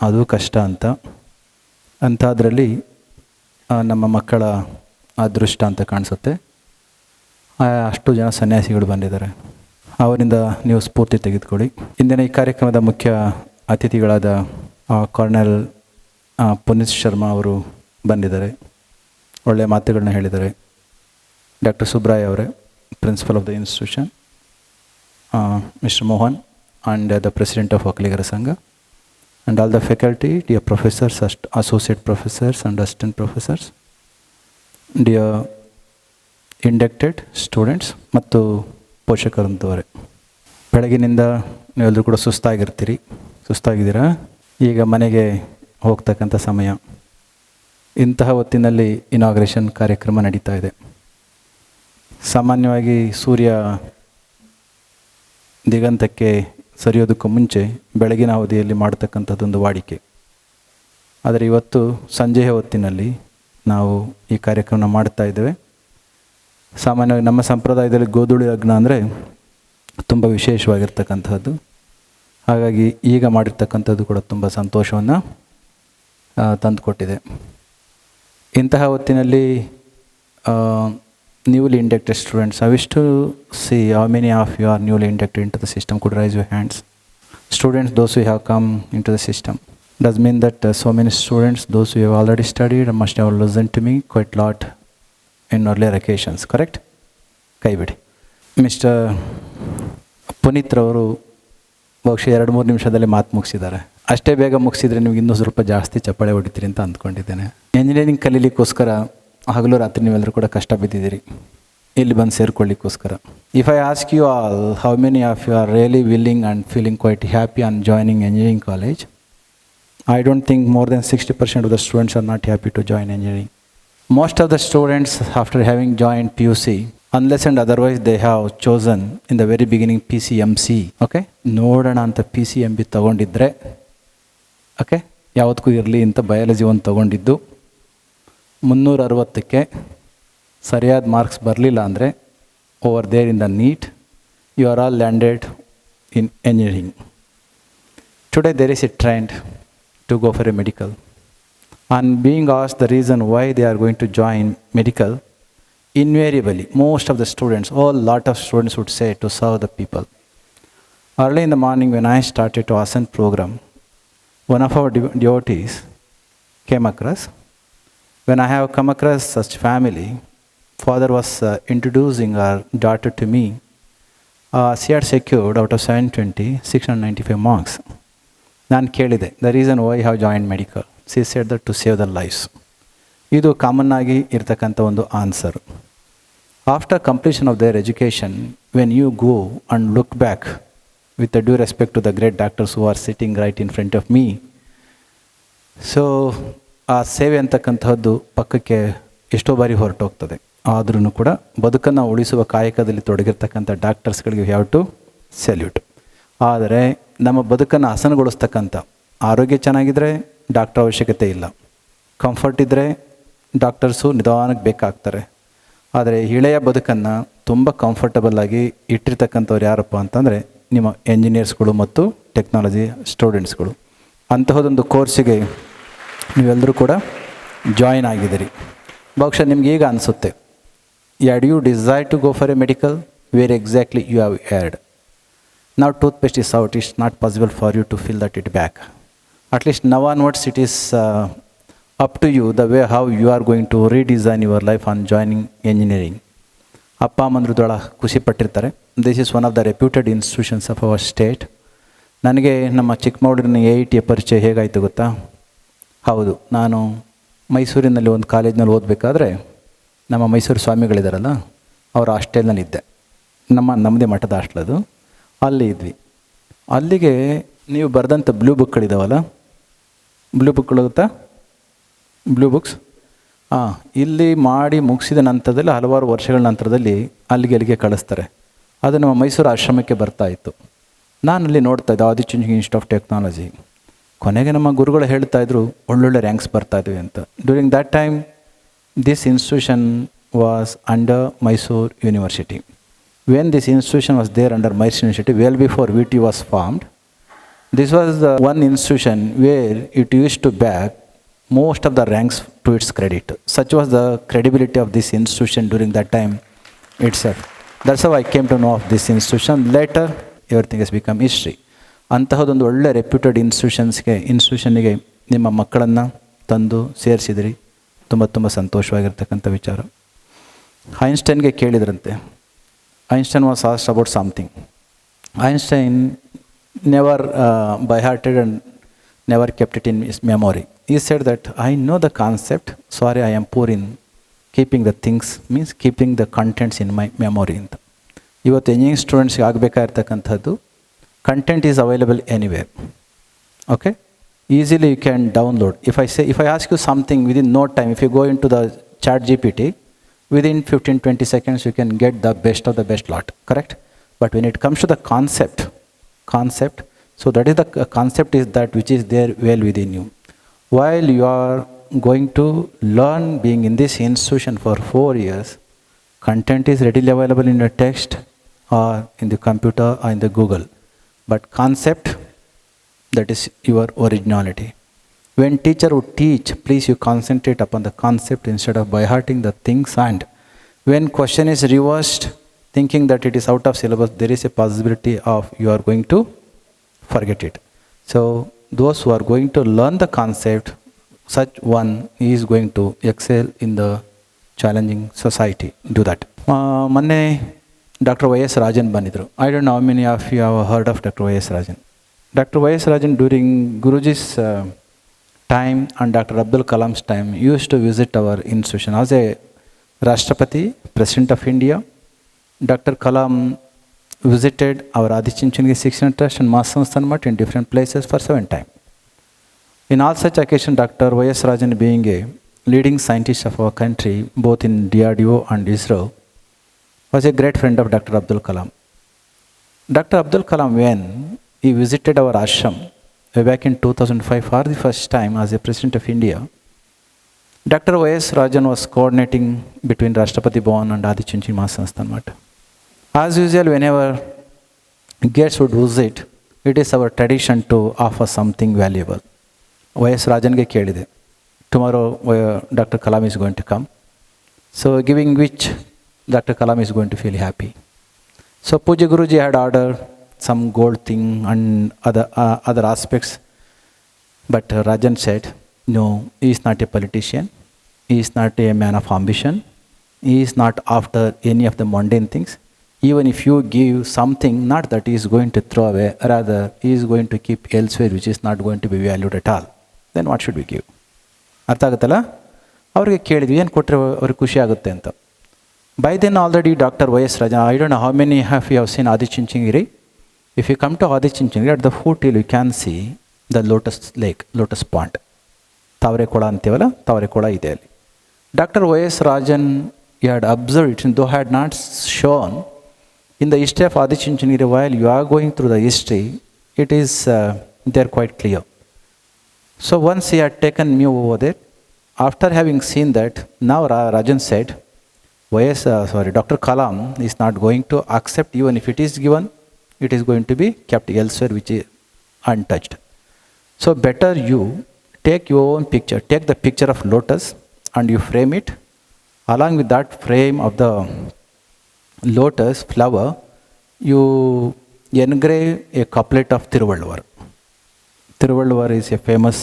ಅದು ಕಷ್ಟ ಅಂಥದ್ರಲ್ಲಿ ನಮ್ಮ ಮಕ್ಕಳ ಅದೃಷ್ಟ ಅಂತ ಕಾಣಿಸುತ್ತೆ. ಅಷ್ಟು ಜನ ಸನ್ಯಾಸಿಗಳು ಬಂದಿದ್ದಾರೆ. ಅವರಿಂದ ನೀವು ಸ್ಫೂರ್ತಿ ತೆಗೆದುಕೊಳ್ಳಿ. ಇಂದಿನ ಈ ಕಾರ್ಯಕ್ರಮದ ಮುಖ್ಯ ಅತಿಥಿಗಳಾದ ಕರ್ನಲ್ ಪುನೀತ್ ಶರ್ಮಾ ಅವರು ಬಂದಿದ್ದಾರೆ, ಒಳ್ಳೆಯ ಮಾತುಗಳನ್ನ ಹೇಳಿದ್ದಾರೆ. Dr. Subrai Avare, Principal of the institution, Mr. Mohan and the President of Vakligara Sangha, and all the faculty, dear professors, associate professors and assistant professors, dear inducted students, ಮತ್ತು ಪೋಷಕರಂತವರೇ, ಬೆಳಗಿನಿಂದ ನೀವೆಲ್ಲರೂ ಕೂಡ ಸುಸ್ತಾಗಿದ್ದೀರಾ. ಈಗ ಮನೆಗೆ ಹೋಗ್ತಕ್ಕಂಥ ಸಮಯ. ಇಂತಹ ಹೊತ್ತಿನಲ್ಲಿ ಇನಾಗ್ರೇಷನ್ ಕಾರ್ಯಕ್ರಮ ನಡೀತಾ ಇದೆ. ಸಾಮಾನ್ಯವಾಗಿ ಸೂರ್ಯ ದಿಗಂತಕ್ಕೆ ಸರಿಯೋದಕ್ಕೂ ಮುಂಚೆ ಬೆಳಗಿನ ಅವಧಿಯಲ್ಲಿ ಮಾಡತಕ್ಕಂಥದ್ದೊಂದು ವಾಡಿಕೆ. ಆದರೆ ಇವತ್ತು ಸಂಜೆಯ ಹೊತ್ತಿನಲ್ಲಿ ನಾವು ಈ ಕಾರ್ಯಕ್ರಮ ಮಾಡ್ತಾ ಇದ್ದೇವೆ. ಸಾಮಾನ್ಯವಾಗಿ ನಮ್ಮ ಸಂಪ್ರದಾಯದಲ್ಲಿ ಗೋಧೂಳಿ ಲಗ್ನ ಅಂದರೆ ತುಂಬ ವಿಶೇಷವಾಗಿರ್ತಕ್ಕಂಥದ್ದು. ಹಾಗಾಗಿ ಈಗ ಮಾಡಿರ್ತಕ್ಕಂಥದ್ದು ಕೂಡ ತುಂಬ ಸಂತೋಷವನ್ನು ತಂದುಕೊಟ್ಟಿದೆ. ಇಂತಹ ಹೊತ್ತಿನಲ್ಲಿ newly inducted students, I wish to see how many of you are newly inducted into the system. Could raise your hands. Students, those who have come into the system. Does mean that so many students, those who have already studied, must have listened to me quite a lot in earlier occasions, correct? Kaibidi. Mr. Punit Ravaru ಬಹುಶಃ 2-3 ನಿಮಿಷದಲ್ಲಿ ಮಾತು ಮುಗಿಸಿದ್ದಾರೆ. ಅಷ್ಟೇ ಬೇಗ ಮುಗಿಸಿದರೆ ನಿಮಗೆ ಇನ್ನೂ ಸ್ವಲ್ಪ ಜಾಸ್ತಿ ಚಪ್ಪಾಳೆ ಹೊಡಿತೀರಿ ಅಂತ ಅಂದ್ಕೊಂಡಿದ್ದೇನೆ. ಇಂಜಿನಿಯರಿಂಗ್ ಕಲೀಲಿಕ್ಕೋಸ್ಕರ ಹಗಲು ರಾತ್ರಿ ನೀವೆಲ್ಲರೂ ಕೂಡ ಕಷ್ಟ ಬಿದ್ದಿದ್ದೀರಿ ಇಲ್ಲಿ ಬಂದು ಸೇರ್ಕೊಳ್ಳಿಕ್ಕೋಸ್ಕರ. If I ask you all how many of you are really willing and feeling quite happy on joining engineering college, I don't think more than 60% of the students are not happy to join engineering. Most of the students, after having joined PUC, unless and otherwise they have chosen in the very beginning PCMC. Okay? ನೋಡೋಣ ಅಂತ PCMB ತಗೊಂಡಿದ್ರೆ, okay, ಯಾವುದಕ್ಕೂ ಇರಲಿ ಅಂತ biology ಒಂದು ತಗೊಂಡಿದ್ದು 360ಕ್ಕೆ ಸರಿಯಾದ marks ಬರಲಿಲ್ಲ ಅಂದರೆ over there in the NEET you are all landed in engineering. Today there is a trend to go for a medical. And being asked the reason why they are going to join medical, invariably most of the students, lot of students would say to serve the people. Early in the morning when I started to ascend program, one of our devotees came across. When I have come across such family, father was introducing our daughter to me. She had secured out of 720, 695 marks. ನಾನು ಕೇಳಿದೆ, the reason why have join medical. She said that to save the lives. ಇದು common ಆಗಿ ಇರ್ತಕ್ಕಂಥ ಒಂದು answer. After completion of their education, when you go and look back with the due respect to the great doctors who are sitting right in front of me, so ಆ ಸೇವೆ ಅಂತಕ್ಕಂಥದ್ದು ಪಕ್ಕಕ್ಕೆ ಎಷ್ಟೋ ಬಾರಿ ಹೊರಟೋಗ್ತದೆ. ಆದ್ರೂ ಕೂಡ ಬದುಕನ್ನು ಉಳಿಸುವ ಕಾಯಕದಲ್ಲಿ ತೊಡಗಿರ್ತಕ್ಕಂಥ ಡಾಕ್ಟರ್ಸ್ಗಳಿಗೆ ಹ್ಯಾವ್ ಟು ಸೆಲ್ಯೂಟ್. ಆದರೆ ನಮ್ಮ ಬದುಕನ್ನು ಹಸನುಗೊಳಿಸ್ತಕ್ಕಂಥ, ಆರೋಗ್ಯ ಚೆನ್ನಾಗಿದ್ದರೆ ಡಾಕ್ಟರ್ ಅವಶ್ಯಕತೆ ಇಲ್ಲ, ಕಂಫರ್ಟ್ ಇದ್ದರೆ ಡಾಕ್ಟರ್ಸು ನಿಧಾನಕ್ಕೆ ಬೇಕಾಗ್ತಾರೆ. ಆದರೆ ಇಳೆಯ ಬದುಕನ್ನು ತುಂಬ ಕಂಫರ್ಟಬಲ್ಲಾಗಿ ಇಟ್ಟಿರ್ತಕ್ಕಂಥವ್ರು ಯಾರಪ್ಪ ಅಂತಂದರೆ ನಿಮ್ಮ ಎಂಜಿನಿಯರ್ಸ್ಗಳು ಮತ್ತು ಟೆಕ್ನಾಲಜಿ ಸ್ಟೂಡೆಂಟ್ಸ್ಗಳು. ಅಂತಹದೊಂದು ಕೋರ್ಸಿಗೆ ನೀವೆಲ್ಲರೂ ಕೂಡ ಜಾಯಿನ್ ಆಗಿದ್ದೀರಿ. ಬಹುಶಃ ನಿಮ್ಗೆ ಈಗ ಅನಿಸುತ್ತೆ, had you desire to go for a medical? Where exactly you have erred? Now toothpaste is out, it's not possible for you to fill that it back. At least now onwards it is up to you the way how you are going to redesign your life on joining engineering. ಅಪ್ಪ ಅಮ್ಮಂದ್ರು ದೊಳ ಖುಷಿ ಪಟ್ಟಿರ್ತಾರೆ. This is one of the reputed institutions of our state. ನನಗೆ ನಮ್ಮ ಚಿಕ್ಕಮಗಳೂರಿನ AITಯ ಪರಿಚಯ ಹೇಗಾಯಿತು ಗೊತ್ತಾ? ಹೌದು, ನಾನು ಮೈಸೂರಿನಲ್ಲಿ ಒಂದು ಕಾಲೇಜ್ನಲ್ಲಿ ಓದಬೇಕಾದ್ರೆ ನಮ್ಮ ಮೈಸೂರು ಸ್ವಾಮಿಗಳಿದಾರಲ್ಲ, ಅವರ ಹಾಸ್ಟೆಲ್ನಲ್ಲಿದ್ದೆ. ನಮ್ಮದೇ ಮಠದ ಹಾಸ್ಟೆಲದು. ಅಲ್ಲಿ ಇದ್ವಿ. ಅಲ್ಲಿಗೆ ನೀವು ಬರೆದಂಥ ಬ್ಲೂ ಬುಕ್ಗಳಿದಾವಲ್ಲ, ಬ್ಲೂ ಬುಕ್ಗಳು ಗೊತ್ತಾ? ಬ್ಲೂ ಬುಕ್ಸ್ ಇಲ್ಲಿ ಮಾಡಿ ಮುಗಿಸಿದ ನಂತರದಲ್ಲಿ ಹಲವಾರು ವರ್ಷಗಳ ನಂತರದಲ್ಲಿ ಅಲ್ಲಿಗೆ ಕಳಿಸ್ತಾರೆ. ಅದು ನಮ್ಮ ಮೈಸೂರು ಆಶ್ರಮಕ್ಕೆ ಬರ್ತಾ ಇತ್ತು. ನಾನಲ್ಲಿ ನೋಡ್ತಾ ಇದ್ದೆ ಆದಿಚುಂಚನಗಿರಿ ಇನ್ಸ್ಟಿಟ್ಯೂಟ್ ಆಫ್ ಟೆಕ್ನಾಲಜಿ. ಕೊನೆಗೆ ನಮ್ಮ ಗುರುಗಳು ಹೇಳ್ತಾಯಿದ್ರು ಒಳ್ಳೊಳ್ಳೆ ರ್ಯಾಂಕ್ಸ್ ಬರ್ತಾಯಿದ್ವಿ ಅಂತ. During that time this institution was under Mysore University. When this institution was there under Mysore University, well before VT was formed, this was the one institution where it used to back most of the ranks to its credit. Such was the credibility of this institution during that time itself. That's how I came to know of this institution. Later, everything has become history. ಅಂತಹದೊಂದು ಒಳ್ಳೆ reputed ಇನ್ಸ್ಟಿಟ್ಯೂಷನ್ನಿಗೆ ನಿಮ್ಮ ಮಕ್ಕಳನ್ನು ತಂದು ಸೇರಿಸಿದಿರಿ. ತುಂಬ ಸಂತೋಷವಾಗಿರ್ತಕ್ಕಂಥ ವಿಚಾರ. ಐನ್ಸ್ಟೈನ್ಗೆ ಕೇಳಿದ್ರಂತೆ, Einstein was asked about something. Einstein never by hearted and never kept it in his memory. He said that I know the concept, sorry I am poor in keeping the things, means keeping the contents in my memory ಅಂತ. ಇವತ್ತು engineering ಸ್ಟೂಡೆಂಟ್ಸ್ಗೆ ಆಗಬೇಕಾಗಿರ್ತಕ್ಕಂಥದ್ದು, content is available anywhere. Okay, easily you can download. If I ask you something within no time, if you go into the chat GPT, within 15-20 seconds you can get the best of the best lot, correct? But when it comes to the concept, so that is the concept is that which is there well within you. While you are going to learn being in this institution for 4 years, content is readily available in the text or in the computer or in the Google. But concept, that is your originality. When teacher would teach, please you concentrate upon the concept instead of by hearting the things. And when question is reversed, thinking that it is out of syllabus, there is a possibility of you are going to forget it. So those who are going to learn the concept, such one is going to excel in the challenging society. Do that. ಮೊನ್ನೆ Dr. Y.S. Rajan ಬಂದಿದ್ರು. I don't know how many of you have heard of Dr. Y.S. Rajan. Dr. Y.S. Rajan during Guruji's time and Dr. Abdul Kalam's time used to visit our institution. As a Rashtrapati, President of India, Dr. Kalam visited our Adichunchanagi Shikshan Trust and Mahasansthan Math in different places for 7 times. In all such occasions, Dr. Y.S. Rajan being a leading scientists of our country, both in DRDO and ISRO, was a great friend of Dr. Abdul Kalam. Dr. Abdul Kalam, when he visited our ashram way back in 2005 for the first time as a President of India, Dr. Y.S. Rajan was coordinating between Rashtrapati Bhavan and Adi Chinchi Mahasansthan Mata. As usual, whenever guests would visit, it is our tradition to offer something valuable. Y.S. Rajan ge kelide. Tomorrow, Dr. Kalam is going to come. So, giving which Dr. Kalam is going to feel happy. So, Puja Guruji had ordered some gold thing and other aspects. But Rajan said, no, he is not a politician. He is not a man of ambition. He is not after any of the mundane things. Even if you give something, not that he is going to throw away, rather he is going to keep elsewhere, which is not going to be valued at all. Then what should we give? ಅರ್ಥ ಆಗುತ್ತಲ್ಲ? ಅವ್ರಿಗೆ ಕೇಳಿದ್ವಿ ಏನು ಕೊಟ್ಟರೆ ಅವ್ರಿಗೆ ಖುಷಿ ಆಗುತ್ತೆ ಅಂತ. By then already Dr. Y.S. Rajan, I don't know how many of you have seen Adi Chinchinagiri. If you come to Adi Chinchinagiri, at the foothill you can see the lotus lake, lotus pond. ತಾವರೆಕೊಳ ಅಂತೀವಲ್ಲ, ತಾವರೆಕೊಳ ಇದೆ ಅಲ್ಲಿ. Dr. Y.S. Rajan, he had observed it, though had not shown in the history of Adi Chinchinagiri. While you are going through the history, it is there quite clear. So once he had taken me over there, after having seen that, now Rajan said, Dr. Kalam is not going to accept, even if it is given, it is going to be kept elsewhere, which is untouched. So better you take your own picture, take the picture of lotus and you frame it. Along with that frame of the lotus flower, you engrave a couplet of Tiruvalluvar. Tiruvalluvar is a famous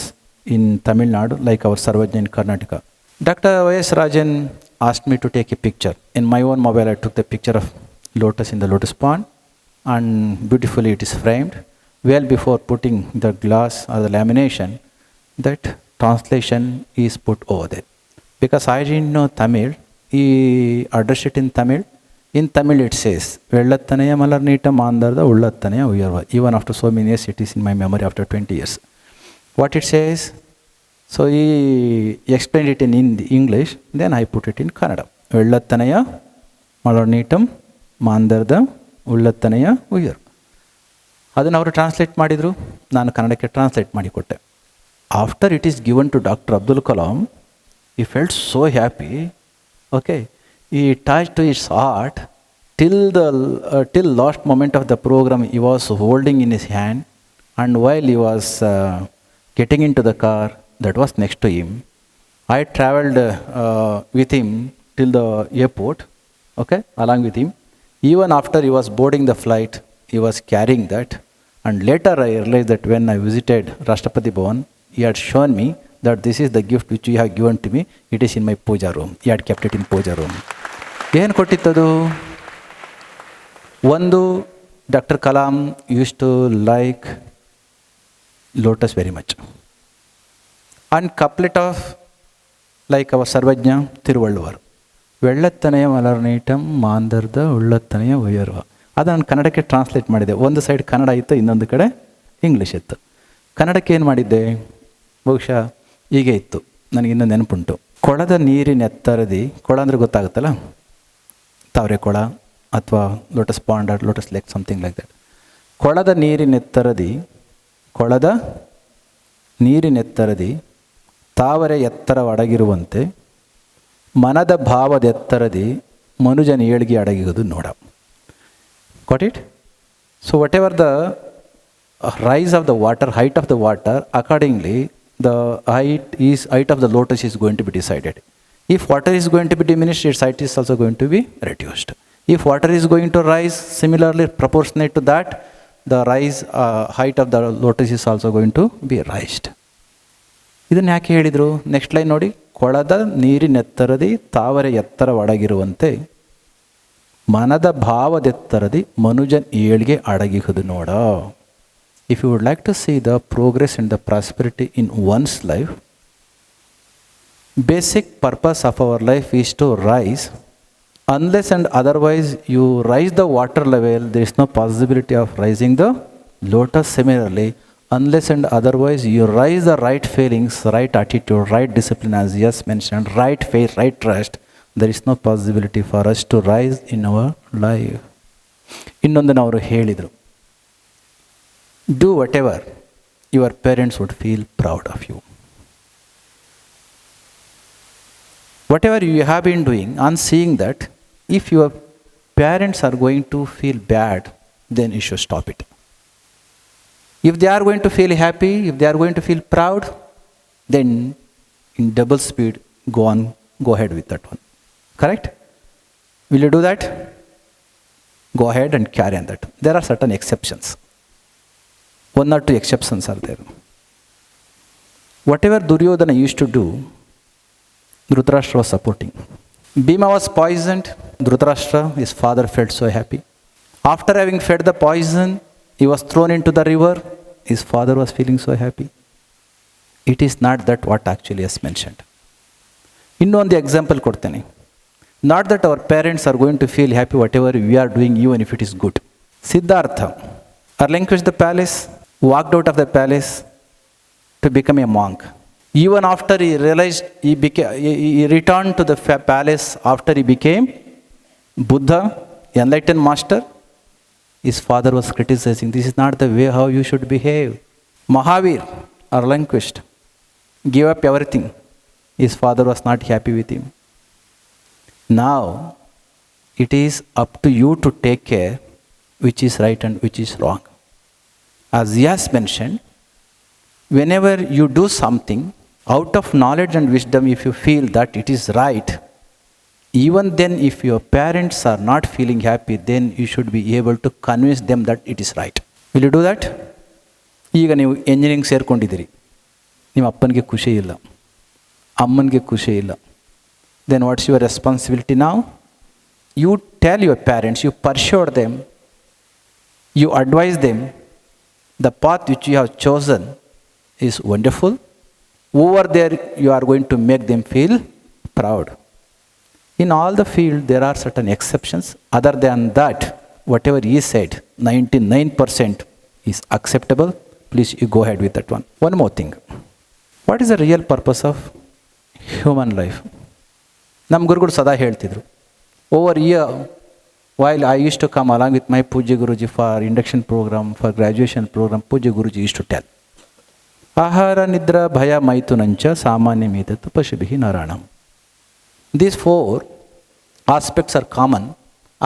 in Tamil Nadu, like our Sarvajna in Karnataka. Dr. Y.S. Rajan asked me to take a picture. In my own mobile, I took the picture of lotus in the lotus pond, and beautifully it is framed. Well before putting the glass or the lamination, that translation is put over there. Because I didn't know Tamil, he addressed it in Tamil. In Tamil it says, Vellattanaya malarnita mandarda ullattanaya uyarva. Even after so many years, it is in my memory after 20 years. What it says, so he explained it in English, then I put it in Kannada. Vellattanaya malarnitam mandarda ullattanaya uyarva. ಅದನ್ನು ಅವರು translate ಮಾಡಿದರು, ನಾನು ಕನ್ನಡಕ್ಕೆ translate ಮಾಡಿಕೊಟ್ಟೆ. After it is given to doctor Abdul Kalam, he felt so happy. Okay, he touch to its heart till last moment of the program. He was holding in his hand, and while he was getting into the car that was next to him, I traveled with him till the airport, okay, along with him. Even after he was boarding the flight, he was carrying that. And later I realized that when I visited Rashtrapati Bhavan, he had shown me that this is the gift which you have given to me. It is in my puja room. He had kept it in puja room. ಏನು ಕೊಟ್ಟಿತ್ತದು? ಒಂದು, Dr. Kalam used to like lotus very much. And couplet of, like our Sarvajna, Tiruvalluvar. ವೆಳ್ಳತ್ತನೆಯ ಮಲರ್ನೀಟಂ ಮಾಂದರ್ದ ಉಳ್ಳತ್ತನೆಯ ಉಯರ್ವ. ಅದು ನಾನು ಕನ್ನಡಕ್ಕೆ translate ಮಾಡಿದೆ. ಒಂದು side Kannada ಇತ್ತು, ಇನ್ನೊಂದು ಕಡೆ ಇಂಗ್ಲೀಷ್ ಇತ್ತು. ಕನ್ನಡಕ್ಕೆ ಏನು ಮಾಡಿದ್ದೆ, ಬಹುಶಃ ಹೀಗೆ ಇತ್ತು, ನನಗಿನ್ನೂ ನೆನಪುಂಟು. ಕೊಳದ ನೀರಿನ ಎತ್ತರದಿ, ಕೊಳ ಅಂದರೆ ಗೊತ್ತಾಗುತ್ತಲ್ಲ, ತಾವರೆ ಕೊಳ ಅಥವಾ lotus pond or lotus lake, something like that. ಕೊಳದ ನೀರಿನೆತ್ತರದಿ ತಾವರೆ ಎತ್ತರವಡಗಿರುವಂತೆ ಮನದ ಭಾವದ ಎತ್ತರದಿ ಮನುಜನ ಏಳಿಗೆ ಅಡಗಿರುವುದು ನೋಡ. Got it? So whatever the rise of the water, height of the water, accordingly the height of the lotus is going to be decided. If water is going to be diminished, its height is also going to be reduced. If water is going to rise, similarly proportionate to that, the height of the lotus is also going to be raised. ಇದನ್ನು ಯಾಕೆ ಹೇಳಿದರು? Next line ನೋಡಿ, ಕೊಳದ ನೀರಿನೆತ್ತರದಿ ತಾವರೆ ಎತ್ತರವಡಗಿರುವಂತೆ ಮನದ ಭಾವದೆತ್ತರದಿ ಮನುಜನ್ ಏಳಿಗೆ ಅಡಗಿಹುದು ನೋಡ. If you would like to see the progress and the prosperity in one's life, basic purpose of our life is to rise. Unless and otherwise you rise the water level, there is no possibility of rising the lotus. Similarly, Unless and otherwise you raise the right feelings, right attitude, right discipline, as yes mentioned, right faith, right trust, there is no possibility for us to rise in our life. ಇನ್ನೊಂದನ್ನು ಅವರು ಹೇಳಿದರು, do whatever your parents would feel proud of you. Whatever you have been doing, on seeing that, if your parents are going to feel bad, then you should stop it. If they are going to feel happy, if they are going to feel proud, then in double speed, go ahead with that one. Correct? Will you do that? Go ahead and carry on that. There are certain exceptions. 1 or 2 exceptions are there. Whatever Duryodhana used to do, Dhritarashtra was supporting. Bhima was poisoned. Dhritarashtra, his father, felt so happy. After having fed the poison, he was thrown into the river. His father was feeling so happy. It is not that what actually is mentioned. ಇನ್ನೊಂದು example ಕೊಡ್ತೇನೆ. Not that our parents are going to feel happy whatever we are doing, even if it is good. Siddhartha relinquished the palace, walked out of the palace to become a monk. Even after he realized, he returned to the palace after he became Buddha, enlightened master. His father was criticizing, this is not the way how you should behave. Mahavir relinquished, gave up everything. His father was not happy with him. Now, it is up to you to take care which is right and which is wrong. As Yas mentioned, whenever you do something, out of knowledge and wisdom, if you feel that it is right, even then if your parents are not feeling happy, then you should be able to convince them that it is right. Will you do that? ಈಗ ನೀವು engineering ಸೇರ್ಕೊಂಡಿದ್ದೀರಿ, ನಿಮ್ಮ ಅಪ್ಪನಿಗೆ ಖುಷಿ ಇಲ್ಲ, ಅಮ್ಮನಿಗೆ ಖುಷಿ ಇಲ್ಲ. Then what's your responsibility now? You tell your parents, you persuade them, you advise them, the path which you have chosen is wonderful. Over there, you are going to make them feel proud. In all the field, there are certain exceptions. Other than that, whatever he said, 99% is acceptable. Please, you go ahead with that one. One more thing. What is the real purpose of human life? ನಮ್ಮ ಗುರುಗಳು ಸದಾ ಹೇಳ್ತಿದ್ರು. Over here, while I used to come along with my Pujya Guruji for induction program, for graduation program, Pujya Guruji used to tell, ಆಹಾರ ನಿದ್ರಾ ಭಯ ಮೈಥುನಂಚ ಸಾಮಾನ್ಯಮೇತತ್ ಪಶುಭಿಃ ನರಾಣಂ. These 4 aspects are common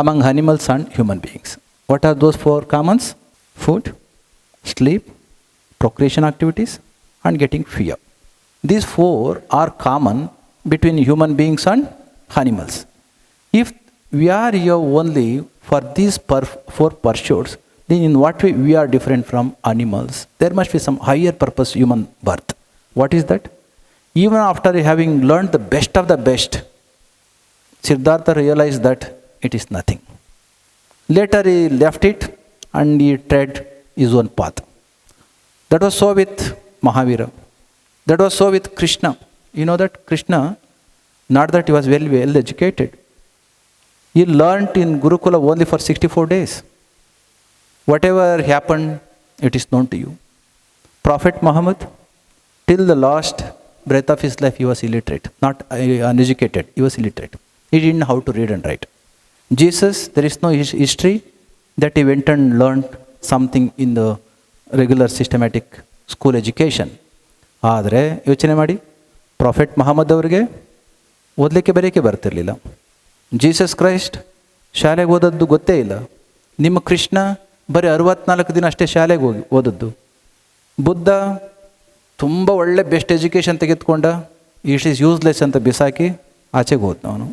among animals and human beings. What are those 4 commons? Food, sleep, procreation activities, and getting fear. These 4 are common between human beings and animals. If we are here only for these 4 pursuits, then in what way we are different from animals? There must be some higher purpose human birth. What is that? Even after having learned the best of the best, Siddhartha realized that it is nothing. Later he left it and he tread his own path. That was so with Mahavira. That was so with Krishna. You know that Krishna, not that he was well educated. He learnt in Gurukula only for 64 days. Whatever happened, it is known to you. Prophet Muhammad, till the last breath of his life, he was illiterate, not uneducated, he was illiterate. He didn't know how to read and write. Jesus, there is no history that he went and learned something in the regular systematic school education. ಆದರೆ ಯೋಚನೆ ಮಾಡಿ, prophet Mohammed ಅವರಿಗೆ ಓದಲಿಕ್ಕೆ ಬರೆಯೋಕ್ಕೆ ಬರ್ತಿರಲಿಲ್ಲ. Jesus Christ ಶಾಲೆಗೆ ಓದದ್ದು ಗೊತ್ತೇ ಇಲ್ಲ. ನಿಮ್ಮ ಕೃಷ್ಣ ಬರೀ 64 ದಿನ ಅಷ್ಟೇ ಶಾಲೆಗೆ ಹೋಗಿ ಓದದ್ದು. ಬುದ್ಧ ತುಂಬ ಒಳ್ಳೆ ಬೆಸ್ಟ್ ಎಜುಕೇಷನ್ ತೆಗೆದುಕೊಂಡ, ಇಟ್ ಈಸ್ ಯೂಸ್ಲೆಸ್ ಅಂತ ಬಿಸಾಕಿ ಆಚೆಗೆ ಹೋದ್ನವನು.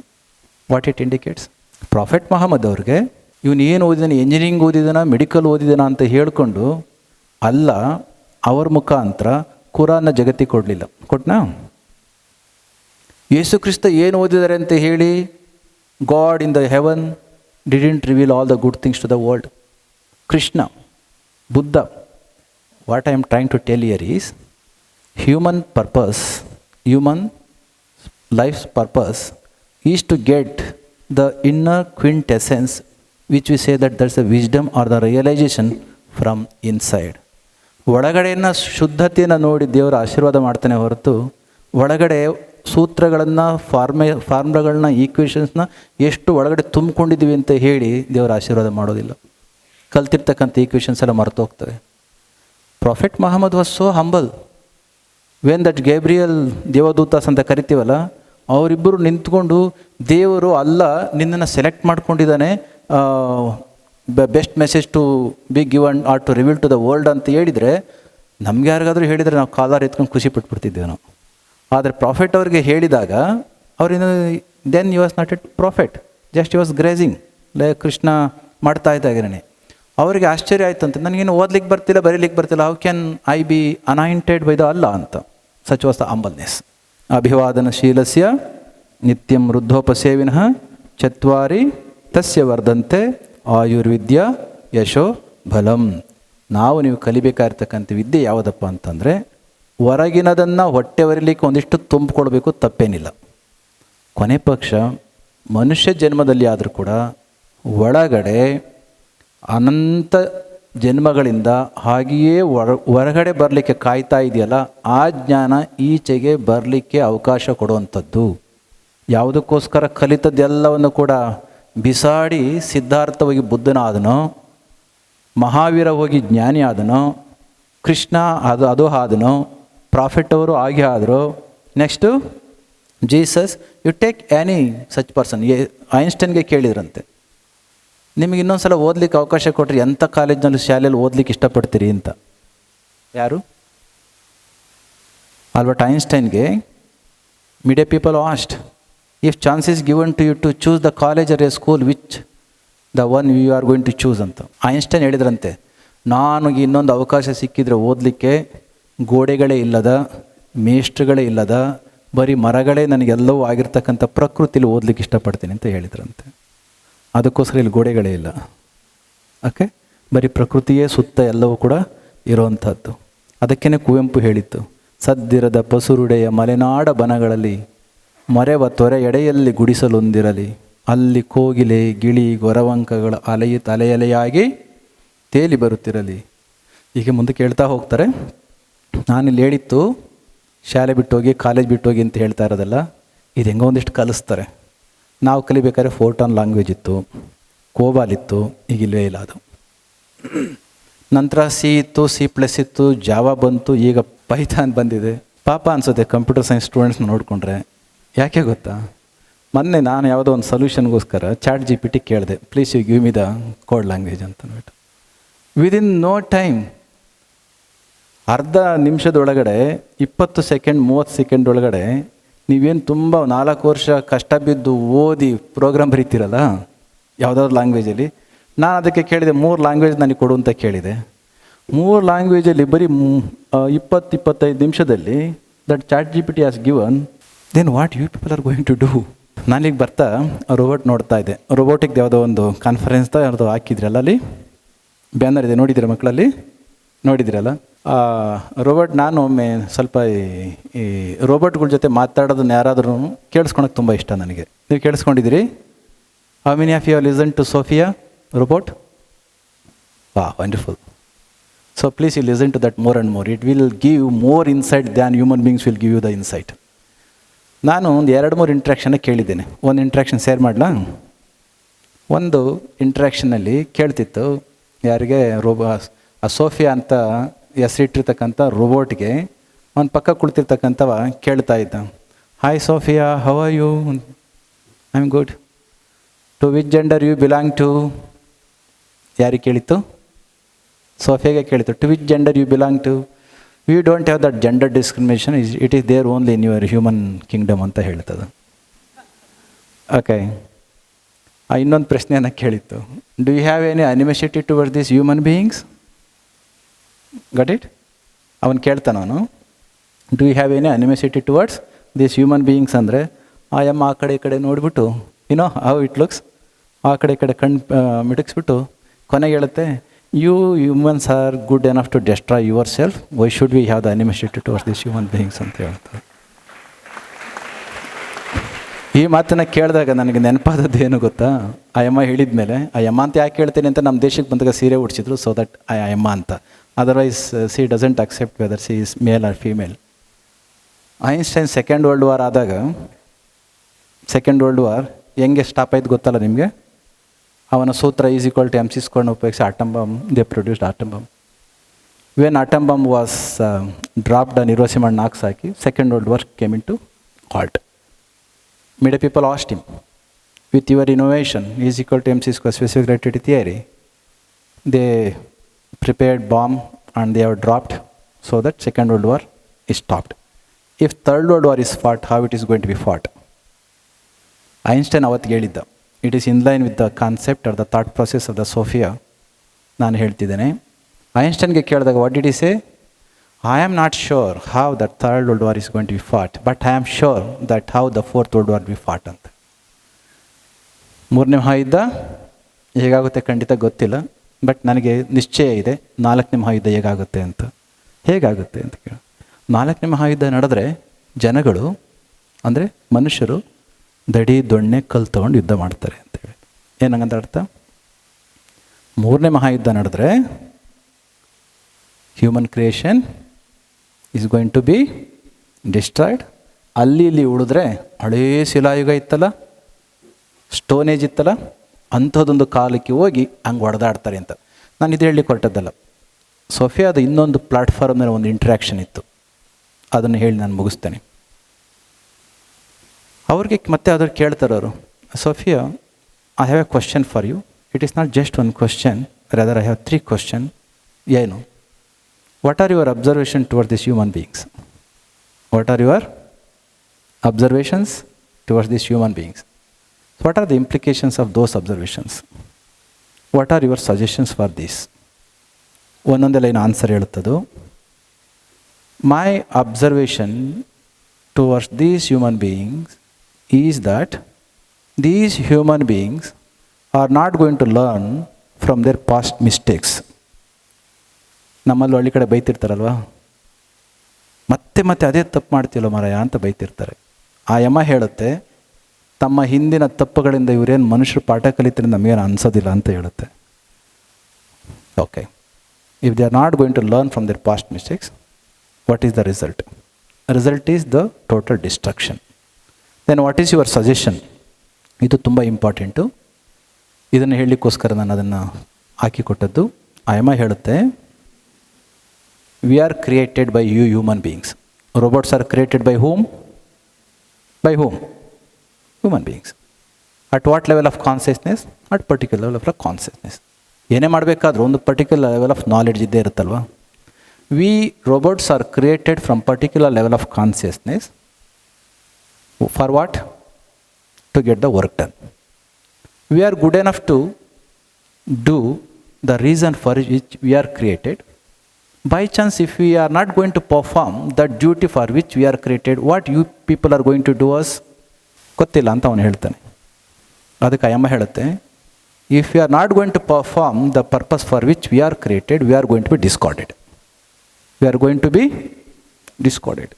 What it indicates? Prophet Muhammad ಅವ್ರಿಗೆ ಇವನು ಏನು ಓದಿದಾನೆ, ಇಂಜಿನಿಯರಿಂಗ್ ಓದಿದಾನ, ಮೆಡಿಕಲ್ ಓದಿದಾನ ಅಂತ ಹೇಳಿಕೊಂಡು ಅಲ್ಲ, ಅವ್ರ ಮುಖಾಂತರ ಕುರಾನ್ನ ಜಗತ್ತಿಗೆ ಕೊಡಲಿಲ್ಲ. ಕೊಟ್ನಾ? ಯೇಸು ಕ್ರಿಸ್ತ ಏನು ಓದಿದ್ದಾರೆ ಅಂತ ಹೇಳಿ God in the heaven didn't reveal all the good things to the world. Krishna, Buddha, what I am trying to tell here is human purpose, human life's purpose is to get the inner quintessence, which we say that there's a wisdom or the realization from inside. ಒಳಗಡೆಯನ್ನು ಶುದ್ಧತೆಯನ್ನು ನೋಡಿ ದೇವರು ಆಶೀರ್ವಾದ ಮಾಡ್ತಾನೆ ಹೊರತು ಒಳಗಡೆ ಸೂತ್ರಗಳನ್ನು ಫಾರ್ಮುಲಾಗಳನ್ನ ಈಕ್ವೇಷನ್ಸ್ನ ಎಷ್ಟು ಒಳಗಡೆ ತುಂಬಿಕೊಂಡಿದ್ದೀವಿ ಅಂತ ಹೇಳಿ ದೇವರ ಆಶೀರ್ವಾದ ಮಾಡೋದಿಲ್ಲ. ಕಲ್ತಿರ್ತಕ್ಕಂಥ ಈಕ್ವೇಷನ್ಸ್ ಎಲ್ಲ ಮರೆತು ಹೋಗ್ತವೆ. Prophet Muhammad was so humble. When that Gabriel ದೇವದೂತಾಸ್ ಅಂತ ಕರಿತೀವಲ್ಲ, ಅವರಿಬ್ಬರು ನಿಂತ್ಕೊಂಡು ದೇವರು ಅಲ್ಲ ನಿನ್ನನ್ನು ಸೆಲೆಕ್ಟ್ ಮಾಡ್ಕೊಂಡಿದ್ದಾನೆ, best message to be given or to reveal to the world ಅಂತ ಹೇಳಿದರೆ, ನಮ್ಗೆ ಯಾರಿಗಾದರೂ ಹೇಳಿದರೆ ನಾವು ಕಾಲಾರ ಎತ್ಕೊಂಡು ಖುಷಿ ಪಟ್ಬಿಡ್ತಿದ್ದೇವೆ ನಾವು. ಆದರೆ ಪ್ರಾಫೆಟ್ ಅವ್ರಿಗೆ ಹೇಳಿದಾಗ ಅವರಿಂದ then you was not a prophet, just you was grazing Krishna ಮಾಡ್ತಾ ಇದ್ದಾಗೇನೆ. ಅವರಿಗೆ ಆಶ್ಚರ್ಯ ಆಯ್ತಂತೆ, ನನಗೇನು ಓದ್ಲಿಕ್ಕೆ ಬರ್ತಿಲ್ಲ, ಬರೀಲಿಕ್ಕೆ ಬರ್ತಿಲ್ಲ, how can I be anointed by the Allah ಅಂತ. Such was the humbleness. ಅಭಿವಾದನಶೀಲಸ್ಯ ನಿತ್ಯಂ ವೃದ್ಧೋಪಸೇವಿನಃ ಚತ್ವಾರಿ ತಸ್ಯ ವರ್ಧಂತೆ ಆಯುರ್ವಿದ್ಯ ಯಶೋ ಬಲಂ. ನೀವು ಕಲಿಬೇಕಾಗಿರ್ತಕ್ಕಂಥ ವಿದ್ಯೆ ಯಾವುದಪ್ಪ ಅಂತಂದರೆ, ಹೊರಗಿನದನ್ನು ಹೊಟ್ಟೆ ಹೊರಿಲಿಕ್ಕೆ ಒಂದಿಷ್ಟು ತುಂಬಿಕೊಳ್ಬೇಕು, ತಪ್ಪೇನಿಲ್ಲ. ಕೊನೆ ಪಕ್ಷ ಮನುಷ್ಯ ಜನ್ಮದಲ್ಲಿ ಆದರೂ ಕೂಡ ಒಳಗಡೆ ಅನಂತ ಜನ್ಮಗಳಿಂದ ಹಾಗೆಯೇ ಹೊರಗಡೆ ಬರಲಿಕ್ಕೆ ಕಾಯ್ತಾ ಇದೆಯಲ್ಲ, ಆ ಜ್ಞಾನ ಈಚೆಗೆ ಬರಲಿಕ್ಕೆ ಅವಕಾಶ ಕೊಡುವಂಥದ್ದು. ಯಾವುದಕ್ಕೋಸ್ಕರ ಕಲಿತದ್ದೆಲ್ಲವನ್ನು ಕೂಡ ಬಿಸಾಡಿ ಸಿದ್ಧಾರ್ಥ ಹೋಗಿ ಬುದ್ಧನಾದನೋ, ಮಹಾವೀರ ಹೋಗಿ ಜ್ಞಾನಿ ಆದನೋ, ಕೃಷ್ಣ ಅದು ಆದನೋ, ಪ್ರಾಫಿಟ್ ಅವರು ಹಾಗೆ ಆದರು. Next Jesus. You take any such person. ಐನ್ಸ್ಟೈನ್ಗೆ ಕೇಳಿದ್ರಂತೆ, ನಿಮಗೆ ಇನ್ನೊಂದು ಸಲ ಓದಲಿಕ್ಕೆ ಅವಕಾಶ ಕೊಟ್ಟರೆ ಎಂಥ ಕಾಲೇಜ್ನಲ್ಲಿ ಶಾಲೆಯಲ್ಲಿ ಓದಲಿಕ್ಕೆ ಇಷ್ಟಪಡ್ತೀರಿ ಅಂತ. ಯಾರು? ಆಲ್ಬರ್ಟ್ ಐನ್ಸ್ಟೈನ್ಗೆ media people asked, if chance is given to you to choose the college or a school, which the one you are going to choose ಅಂತ. ಐನ್ಸ್ಟೈನ್ ಹೇಳಿದ್ರಂತೆ, ನನಗೆ ಇನ್ನೊಂದು ಅವಕಾಶ ಸಿಕ್ಕಿದರೆ ಓದಲಿಕ್ಕೆ ಗೋಡೆಗಳೇ ಇಲ್ಲದ, ಮೇಷ್ಟ್ರುಗಳೇ ಇಲ್ಲದ, ಬರೀ ಮರಗಳೇ ನನಗೆಲ್ಲವೂ ಆಗಿರ್ತಕ್ಕಂಥ ಪ್ರಕೃತಿಲಿ ಓದಲಿಕ್ಕೆ ಇಷ್ಟಪಡ್ತೀನಿ ಅಂತ ಹೇಳಿದ್ರಂತೆ. ಅದಕ್ಕೋಸ್ಕರ ಇಲ್ಲಿ ಗೋಡೆಗಳೇ ಇಲ್ಲ. ಓಕೆ, ಬರೀ ಪ್ರಕೃತಿಯೇ ಸುತ್ತ ಎಲ್ಲವೂ ಕೂಡ ಇರೋವಂಥದ್ದು. ಅದಕ್ಕೇ ಕುವೆಂಪು ಹೇಳಿತ್ತು, ಸದ್ದಿರದ ಪಸುರುಡೆಯ ಮಲೆನಾಡ ಬನಗಳಲ್ಲಿ ಮರೆವ ತೊರೆ ಎಡೆಯಲ್ಲಿ ಗುಡಿಸಲೊಂದಿರಲಿ, ಅಲ್ಲಿ ಕೋಗಿಲೆ ಗಿಳಿ ಗೊರವಂಕಗಳ ಅಲೆಯಲೆಯಾಗಿ ತೇಲಿ ಬರುತ್ತಿರಲಿ. ಹೀಗೆ ಮುಂದಕ್ಕೆ ಹೇಳ್ತಾ ಹೋಗ್ತಾರೆ. ನಾನಿಲ್ಲಿ ಹೇಳಿತ್ತು ಶಾಲೆ ಬಿಟ್ಟೋಗಿ ಕಾಲೇಜ್ ಬಿಟ್ಟೋಗಿ ಅಂತ ಹೇಳ್ತಾ ಇರೋದಲ್ಲ, ಇದು ಹೆಂಗೋ ಒಂದಿಷ್ಟು ಕಲಿಸ್ತಾರೆ. ನಾವು ಕಲಿಬೇಕಾದ್ರೆ ಫೋರ್ಟಾನ್ ಲ್ಯಾಂಗ್ವೇಜ್ ಇತ್ತು, ಕೋಬಾಲ್ ಇತ್ತು, ಈಗಿಲ್ವೇ ಇಲ್ಲ ಅದು. ನಂತರ ಸಿ ಇತ್ತು, C++ ಇತ್ತು, ಜಾವಾ ಬಂತು, ಈಗ ಪೈಥಾನ್ ಬಂದಿದೆ. ಪಾಪ ಅನಿಸುತ್ತೆ ಕಂಪ್ಯೂಟರ್ ಸೈನ್ಸ್ ಸ್ಟೂಡೆಂಟ್ಸ್ನ ನೋಡಿಕೊಂಡ್ರೆ. ಯಾಕೆ ಗೊತ್ತಾ, ಮೊನ್ನೆ ನಾನು ಯಾವುದೋ ಒಂದು ಸೊಲ್ಯೂಷನ್ಗೋಸ್ಕರ ChatGPT ಕೇಳಿದೆ, please you give me the code language ಅಂತಂದ್ಬಿಟ್ಟು. ವಿದಿನ್ ನೋ ಟೈಮ್, ಅರ್ಧ ನಿಮಿಷದೊಳಗಡೆ 20 ಸೆಕೆಂಡ್ 30 ಸೆಕೆಂಡ್ ಒಳಗಡೆ ನೀವೇನು ತುಂಬ 4 ವರ್ಷ ಕಷ್ಟ ಬಿದ್ದು ಓದಿ ಪ್ರೋಗ್ರಾಮ್ ಬರೀತೀರಲ್ಲ ಯಾವುದಾದ್ರು ಲ್ಯಾಂಗ್ವೇಜಲ್ಲಿ, ನಾನು ಅದಕ್ಕೆ ಕೇಳಿದೆ 3 ಲ್ಯಾಂಗ್ವೇಜ್ ನನಗೆ ಕೊಡು ಅಂತ ಕೇಳಿದೆ. 3 ಲ್ಯಾಂಗ್ವೇಜಲ್ಲಿ ಬರೀ 20-25 ನಿಮಿಷದಲ್ಲಿ that ChatGPT has given. Then what you people are going to do? ನಾನೀಗ ಬರ್ತಾ ರೋಬೋಟ್ ನೋಡ್ತಾ ಇದ್ದೆ. ರೋಬೋಟಿಕ್ದು ಯಾವುದೋ ಒಂದು ಕಾನ್ಫರೆನ್ಸ್ದ ಯಾವುದೋ ಹಾಕಿದ್ರಲ್ಲ, ಅಲ್ಲಿ ಬ್ಯಾನರ್ ಇದೆ, ನೋಡಿದ್ದೀರ ಮಕ್ಕಳಲ್ಲಿ? ನೋಡಿದ್ದೀರಲ್ಲ ರೋಬೋಟ್. ನಾನು ಒಮ್ಮೆ ಸ್ವಲ್ಪ ಈ ರೋಬೋಟ್ಗಳ ಜೊತೆ ಮಾತಾಡೋದನ್ನ ಯಾರಾದ್ರೂ ಕೇಳಿಸ್ಕೊಳಕ್ಕೆ ತುಂಬ ಇಷ್ಟ ನನಗೆ. ನೀವು ಕೇಳಿಸ್ಕೊಂಡಿದ್ದೀರಿ? How many of you listen to Sophia robot? Wonderful. So please you listen to that more and more. It will give more insight than human beings will give you the insight. ನಾನು ಒಂದು 2-3 ಇಂಟ್ರ್ಯಾಕ್ಷನ್ನ ಕೇಳಿದ್ದೇನೆ. ಒಂದು interaction share ಮಾಡಲಾ? ಒಂದು ಇಂಟ್ರ್ಯಾಕ್ಷನಲ್ಲಿ ಕೇಳ್ತಿತ್ತು, ಯಾರಿಗೆ ಆ Sophia ಅಂತ ಹೆಸರಿಟ್ಟಿರ್ತಕ್ಕಂಥ ರೋಬೋಟ್ಗೆ ಅವನ ಪಕ್ಕ ಕುಳಿತಿರ್ತಕ್ಕಂಥವ ಕೇಳ್ತಾ ಇದ್ದ, hi Sophia, how are you? I am good. To which gender you belong to? ಯಾರಿಗೆ ಕೇಳಿತ್ತು? ಸೋಫಿಯಾಗೆ ಕೇಳಿತ್ತು. To which gender you belong to? We don't have that gender discrimination, it is there only in your human kingdom ಅಂತ ಹೇಳ್ತದೆ. Okay. ಇನ್ನೊಂದು ಪ್ರಶ್ನೆಯನ್ನು ಕೇಳಿತ್ತು, do you have any animosity towards this human beings? Got it? ಅವನು ಕೇಳ್ತಾನವನು, do you have any animosity towards this human beings ಅಂದರೆ ಆ ಯಮ್ಮ ಆ ಕಡೆ ಈ ಕಡೆ ನೋಡಿಬಿಟ್ಟು, ಯುನೋ ಹೌ ಇಟ್ ಲುಕ್ಸ್, ಆ ಕಡೆ ಈ ಕಡೆ ಕಣ್ಣು ಮಿಟಕ್ಸ್ಬಿಟ್ಟು ಕೊನೆಗೆ ಹೇಳುತ್ತೆ, you humans are good enough to destroy your self, why should we have the animosity towards this human beings ಅಂತ ಹೇಳ್ತಾರೆ. ಈ ಮಾತನ್ನು ಕೇಳಿದಾಗ ನನಗೆ ನೆನಪಾದದ್ದು ಏನು ಗೊತ್ತಾ, ಆ ಯಮ್ಮ ಹೇಳಿದ ಮೇಲೆ, ಆ ಯಮ್ಮ ಅಂತ ಯಾಕೆ ಹೇಳ್ತೇನೆ ಅಂತ ನಮ್ಮ ದೇಶಕ್ಕೆ ಬಂದಾಗ ಸೀರೆ ಉಡ್ಸಿದ್ರು, ಸೊ ದಟ್ ಆ ಯಮ್ಮ ಅಂತ. Otherwise, she doesn't accept whether she is male or female. Einstein second world war ಆದಾಗ ಹೆಂಗೆ ಸ್ಟಾಪ್ ಆಯ್ತು ಗೊತ್ತಲ್ಲ ನಿಮಗೆ? ಅವನ ಸೂತ್ರ ಈಸ್ ಈಕ್ವಲ್ ಟು MC² ಉಪಯೋಗಿಸಿ atom bomb they produced atom bomb. When atom bomb was dropped on Hiroshima and Nagasaki, second world war came into halt. Many people asked him, with your innovation is equal to MC² specific relativity theory, they prepared bomb and they have dropped so that second world war is stopped. If third world war is fought, how it is going to be fought? Einstein ಅವತ್ತು ಹೇಳಿದ್ದ, it is in line with the concept or the thought process of the Sophia. ನಾನು ಹೇಳ್ತಿದ್ದೇನೆ, ಐನ್ಸ್ಟೈನ್ಗೆ ಕೇಳಿದಾಗ what did he say? I am not sure how the third world war is going to be fought, but I am sure that how the fourth world war will be fought ಅಂತ. ಮೂರನೇ ಮಹಾಯುದ್ಧ ಹೇಗಾಗುತ್ತೆ ಖಂಡಿತ ಗೊತ್ತಿಲ್ಲ, but ನನಗೆ ನಿಶ್ಚಯ ಇದೆ ನಾಲ್ಕನೇ ಮಹಾಯುದ್ಧ ಹೇಗಾಗುತ್ತೆ ಅಂತ. ಹೇಗಾಗುತ್ತೆ ಅಂತ ಕೇಳಿ, ನಾಲ್ಕನೇ ಮಹಾಯುದ್ಧ ನಡೆದ್ರೆ ಜನಗಳು ಅಂದರೆ ಮನುಷ್ಯರು ದಡಿ ದೊಣ್ಣೆ ಕಲ್ಲು ತೊಗೊಂಡು ಯುದ್ಧ ಮಾಡ್ತಾರೆ ಅಂತೇಳಿ. ಏನಂಗಂತ ಅರ್ಥ? ಮೂರನೇ ಮಹಾಯುದ್ಧ ನಡೆದ್ರೆ human creation is going to be destroyed. ಅಲ್ಲಿ ಇಲ್ಲಿ ಉಳಿದ್ರೆ ಹಳೇ ಶಿಲಾಯುಗ ಇತ್ತಲ್ಲ, ಸ್ಟೋನ್ ಏಜ್ ಇತ್ತಲ್ಲ, ಅಂಥದ್ದೊಂದು ಕಾಲಕ್ಕೆ ಹೋಗಿ ಹಂಗೆ ಹೊಡೆದಾಡ್ತಾರೆ ಅಂತ. ನಾನು ಇದು ಹೇಳಲಿಕ್ಕೆ ಹೊರಟದ್ದಲ್ಲ, ಸೋಫಿಯಾದ ಇನ್ನೊಂದು ಪ್ಲಾಟ್ಫಾರ್ಮ್ನಲ್ಲಿ ಒಂದು ಇಂಟ್ರ್ಯಾಕ್ಷನ್ ಇತ್ತು, ಅದನ್ನು ಹೇಳಿ ನಾನು ಮುಗಿಸ್ತೇನೆ. ಅವ್ರಿಗೆ ಮತ್ತೆ ಅದ್ರ ಕೇಳ್ತಾರೆ ಅವರು, Sophia, I have a question for you. It is not just one question, rather I have 3 question. ಏನು? What are your observations towards these human beings? What are your observations towards these human beings? What are the implications of those observations? What are your suggestions for this? ಒಂದೊಂದೇ line answer ಹೇಳುತ್ತದು. My observation towards these human beings is that these human beings are not going to learn from their past mistakes. ನಮ್ಮಲ್ಲಿ ಹಳ್ಳಿ ಕಡೆ ಬೈತಿರ್ತಾರಲ್ವ, ಮತ್ತೆ ಮತ್ತೆ ಅದೇ ತಪ್ಪು ಮಾಡ್ತೀವಲ್ಲ ಮಾರಾಯ ಅಂತ ಬೈತಿರ್ತಾರೆ. ಆ ಯಮ ಹೇಳುತ್ತೆ, ತಮ್ಮ ಹಿಂದಿನ ತಪ್ಪುಗಳಿಂದ ಇವರೇನು ಮನುಷ್ಯರು ಪಾಠ ಕಲಿತಾರೆ ನಮಗೇನು ಅನಿಸೋದಿಲ್ಲ ಅಂತ ಹೇಳುತ್ತೆ. Okay, if they are not going to learn from their past mistakes, what is the result? Result is the total destruction. Then what is your suggestion? ಇದು ತುಂಬ ಇಂಪಾರ್ಟೆಂಟು. ಇದನ್ನು ಹೇಳಲಿಕ್ಕೋಸ್ಕರ ನಾನು ಅದನ್ನು ಹಾಕಿಕೊಟ್ಟದ್ದು. ಆ ಯಮ ಹೇಳುತ್ತೆ, we are created by you human beings. Robots are created by whom? By whom? Human beings. At what level of consciousness? At particular level of consciousness. ಏನೇ ಮಾಡಬೇಕಾದ್ರೂ ಒಂದು particular level of knowledge ಇದ್ದೇ ಇರುತ್ತಲ್ವ. We robots are created from particular level of consciousness. For what? To get the work done. We are good enough to do the reason for which we are created. By chance, if we are not going to perform that duty for which we are created, what you people are going to do us? ಗೊತ್ತಿಲ್ಲ ಅಂತ ಅವನು ಹೇಳ್ತಾನೆ. ಅದಕ್ಕೆ ಅಯ್ಯಮ್ಮ ಹೇಳುತ್ತೆ, if we are not going to perform the purpose for which we are created, we are going to be discarded. We are going to be discarded.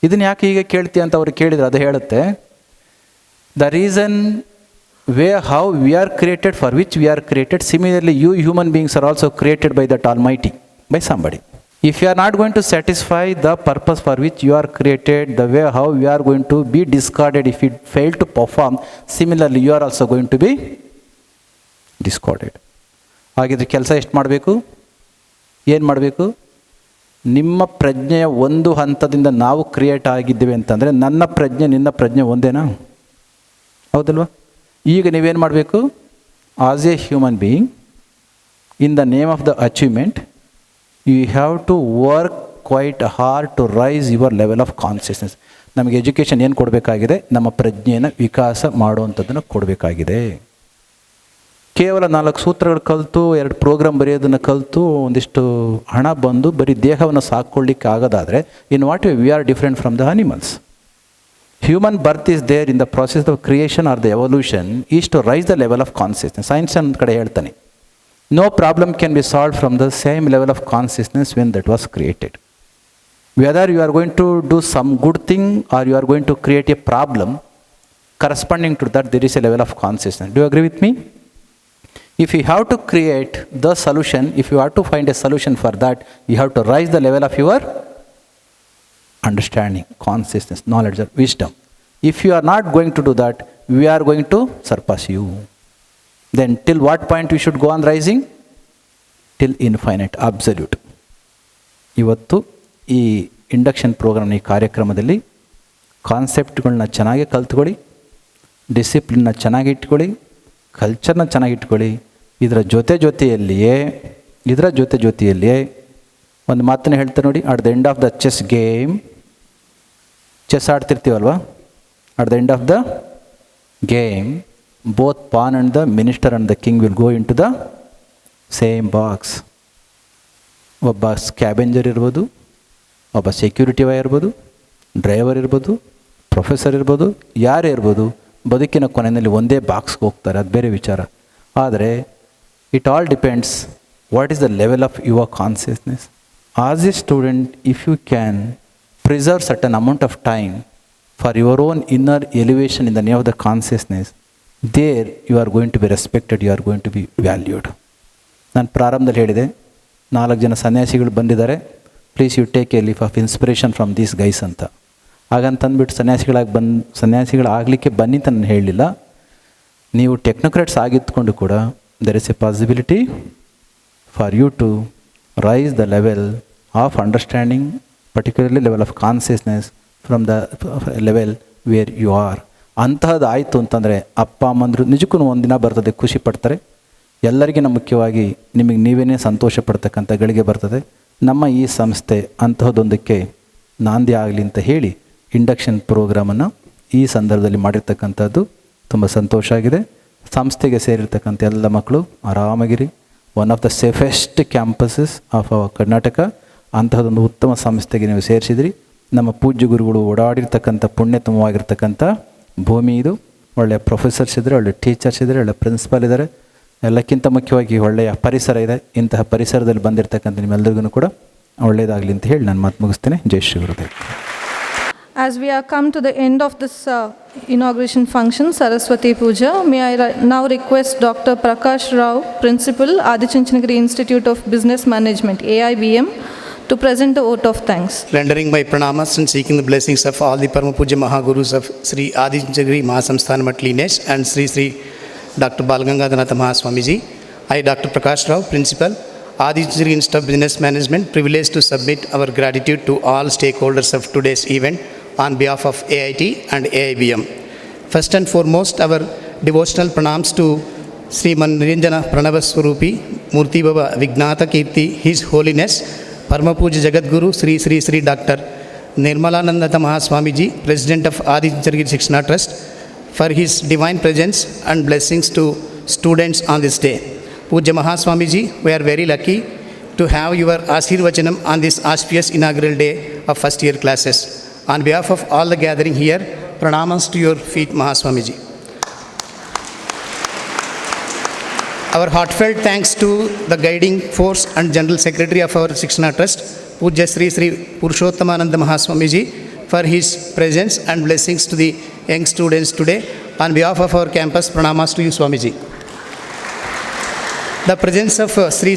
ಇದನ್ನು ಯಾಕೆ ಹೀಗೆ ಕೇಳ್ತೀಯ ಅಂತ ಅವ್ರು ಕೇಳಿದ್ರು. ಅದು ಹೇಳುತ್ತೆ, the reason how we are created, for which we are created, similarly you human beings are also created by that Almighty, by somebody. If you are not going to satisfy the purpose for which you are created, the way how you are going to be discarded if you fail to perform, similarly you are also going to be discarded. ಹಾಗಿದ್ರೆ ಕೆಲಸ ಎಷ್ಟು ಮಾಡಬೇಕು? ಏನು ಮಾಡಬೇಕು? ನಿಮ್ಮ ಪ್ರಜ್ಞೆಯ ಒಂದು ಹಂತದಿಂದ ನಾವು ಕ್ರಿಯೇಟ್ ಆಗಿದ್ದೇವೆ ಅಂತಂದರೆ ನನ್ನ ಪ್ರಜ್ಞೆ ನಿನ್ನ ಪ್ರಜ್ಞೆ ಒಂದೇನಾ? ಹೌದಲ್ವಾ? ಈಗ ನೀವೇನು ಮಾಡಬೇಕು? As A human being, in the name of the achievement, you have to work quite hard to rise your level of consciousness. ನಮಗೆ ಎಜುಕೇಷನ್ ಏನು ಕೊಡಬೇಕಾಗಿದೆ? ನಮ್ಮ ಪ್ರಜ್ಞೆಯನ್ನು ವಿಕಾಸ ಮಾಡುವಂಥದ್ದನ್ನು ಕೊಡಬೇಕಾಗಿದೆ. ಕೇವಲ 4 ಸೂತ್ರಗಳು ಕಲಿತು 2 ಪ್ರೋಗ್ರಾಮ್ ಬರೆಯೋದನ್ನು ಕಲಿತು ಒಂದಿಷ್ಟು ಹಣ ಬಂದು ಬರೀ ದೇಹವನ್ನು ಸಾಕೊಳ್ಳಿಕ್ಕೆ ಆಗೋದಾದರೆ, in what way we are different from the animals. Human birth is there in the process of creation or the evolution is to rice the level of consciousness. Science ಒಂದು ಕಡೆ ಹೇಳ್ತಾನೆ, no problem can be solved from the same level of consciousness when that was created. Whether you are going to do some good thing or you are going to create a problem, corresponding to that there is a level of consciousness. Do you agree with me? If you have to create the solution, if you have to find a solution for that, you have to raise the level of your understanding, consciousness, knowledge, or wisdom. If you are not going to do that, we are going to surpass you. Then till what point we should go on rising? Till infinite, absolute. ಇವತ್ತು ಈ induction ಪ್ರೋಗ್ರಾಮ್ನ ಈ ಕಾರ್ಯಕ್ರಮದಲ್ಲಿ ಕಾನ್ಸೆಪ್ಟ್ಗಳನ್ನ ಚೆನ್ನಾಗಿ ಕಲ್ತ್ಕೊಳ್ಳಿ, ಡಿಸಿಪ್ಲಿನ್ನ ಚೆನ್ನಾಗಿ ಇಟ್ಕೊಳ್ಳಿ, ಕಲ್ಚರ್ನ ಚೆನ್ನಾಗಿ ಇಟ್ಕೊಳ್ಳಿ. ಇದರ ಜೊತೆಯಲ್ಲಿಯೇ ಒಂದು ಮಾತನ್ನು ಹೇಳ್ತಾರೆ ನೋಡಿ, at the end of the chess game, chess ಆಡ್ತಿರ್ತೀವಲ್ವ, at the end of the game both pawn and the minister and the king will go in to the same box. ಒಬ್ಬ ಸ್ಕ್ಯಾಬೆಂಜರ್ ಇರ್ಬೋದು, ಒಬ್ಬ ಸೆಕ್ಯೂರಿಟಿ ಇರ್ಬೋದು, driver ಇರ್ಬೋದು, professor ಇರ್ಬೋದು, ಯಾರೇ ಇರ್ಬೋದು, ಬದುಕಿನ ಕೊನೆಯಲ್ಲಿ ಒಂದೇ ಬಾಕ್ಸ್ಗೆ ಹೋಗ್ತಾರೆ, ಅದು ಬೇರೆ ವಿಚಾರ. ಆದರೆ it all depends what is the level of your consciousness. As a student, if you can preserve certain amount of time for your own inner elevation in the name of the consciousness, there you are going to be respected, you are going to be valued. ನಾನು ಪ್ರಾರಂಭದಲ್ಲಿ ಹೇಳಿದೆ, 4 ಜನ ಸನ್ಯಾಸಿಗಳು ಬಂದಿದ್ದಾರೆ, please you take a leaf of inspiration from these guys ಅಂತ. ಹಾಗಂತಂದ್ಬಿಟ್ಟು ಸನ್ಯಾಸಿಗಳಾಗಲಿಕ್ಕೆ ಬನ್ನಿ ಅಂತ ನಾನು ಹೇಳಲಿಲ್ಲ. ನೀವು ಟೆಕ್ನೋಕ್ರಾಟ್ಸ್ ಆಗಿದ್ದುಕೊಂಡು ಕೂಡ there is a possibility for you to rice the level of understanding, particularly level of consciousness from the level where you are. ಅಂತಹದ್ದು ಆಯಿತು ಅಂತಂದರೆ ಅಪ್ಪ ಅಮ್ಮಂದರು ನಿಜಕ್ಕೂ ಒಂದಿನ ಬರ್ತದೆ, ಖುಷಿ ಪಡ್ತಾರೆ. ಎಲ್ಲರಿಗಿನ ಮುಖ್ಯವಾಗಿ ನಿಮಗೆ ನೀವೇನೇ ಸಂತೋಷ ಪಡ್ತಕ್ಕಂಥ ಗಳಿಗೆ ಬರ್ತದೆ. ನಮ್ಮ ಈ ಸಂಸ್ಥೆ ಅಂತಹದೊಂದಕ್ಕೆ ನಾಂದಿ ಆಗಲಿ ಅಂತ ಹೇಳಿ ಇಂಡಕ್ಷನ್ ಪ್ರೋಗ್ರಾಮನ್ನು ಈ ಸಂದರ್ಭದಲ್ಲಿ ಮಾಡಿರ್ತಕ್ಕಂಥದ್ದು ತುಂಬ ಸಂತೋಷ ಆಗಿದೆ. ಸಂಸ್ಥೆಗೆ ಸೇರಿರ್ತಕ್ಕಂಥ ಎಲ್ಲ ಮಕ್ಕಳು ಆರಾಮಾಗಿರಿ. One of the safest campuses of our Karnataka. ಅಂತಹದೊಂದು ಉತ್ತಮ ಸಂಸ್ಥೆಗೆ ನೀವು ಸೇರಿಸಿದ್ರಿ. ನಮ್ಮ ಪೂಜ್ಯ ಗುರುಗಳು ಓಡಾಡಿರ್ತಕ್ಕಂಥ ಪುಣ್ಯತಮವಾಗಿರ್ತಕ್ಕಂಥ ಭೂಮಿ ಇದು. ಒಳ್ಳೆಯ ಪ್ರೊಫೆಸರ್ಸ್ ಇದ್ದಾರೆ, ಒಳ್ಳೆಯ ಟೀಚರ್ಸ್ ಇದ್ದಾರೆ, ಒಳ್ಳೆಯ ಪ್ರಿನ್ಸಿಪಾಲ್ ಇದ್ದಾರೆ. ಎಲ್ಲಕ್ಕಿಂತ ಮುಖ್ಯವಾಗಿ ಒಳ್ಳೆಯ ಪರಿಸರ ಇದೆ. ಇಂತಹ ಪರಿಸರದಲ್ಲಿ ಬಂದಿರತಕ್ಕಂಥ ನಿಮ್ಮೆಲ್ಲರಿಗೂ ಕೂಡ ಒಳ್ಳೆಯದಾಗಲಿ ಅಂತ ಹೇಳಿ ನಾನು ಮಾತು ಮುಗಿಸ್ತೇನೆ. ಜೈ Shri Gurudev. As we are come to the end of this inauguration function, Saraswati Puja, may I now request Dr. Prakash Rao, Principal, Adichunchanagiri Institute of Business Management, AIBM, to present the vote of thanks. Rendering my pranamas and seeking the blessings of all the Parama Puja Mahagurus of Sri Adichunchanagiri Mahasamsthanam at Linesh and Sri Dr. Balagangadharanatha Mahaswamiji. I, Dr. Prakash Rao, Principal, Adichunchanagiri Institute of Business Management, privileged to submit our gratitude to all stakeholders of today's event on behalf of AIT and AIBM. First and foremost, our devotional pranams to Sri Manrinjana Pranavaswarupi Murti Baba Vignata Kirti, His Holiness Parama Puja Jagadguru Sri Dr. Nirmalananda Mahaswamiji, President of Adichunchanagiri Shikshana Trust, for his divine presence and blessings to students on this day. Puja Mahaswamiji, we are very lucky to have your Ashirvajanam on this auspicious inaugural day of first year classes. On behalf of all the gathering here, pranamas to your feet, Mahaswamiji. Our heartfelt thanks to the guiding force and General Secretary of our Shikshana Trust, Puja Sri Purushothamananda Mahaswamiji, for his presence and blessings to the young students today. On behalf of our campus, pranamas to you, Swamiji. The presence of Sri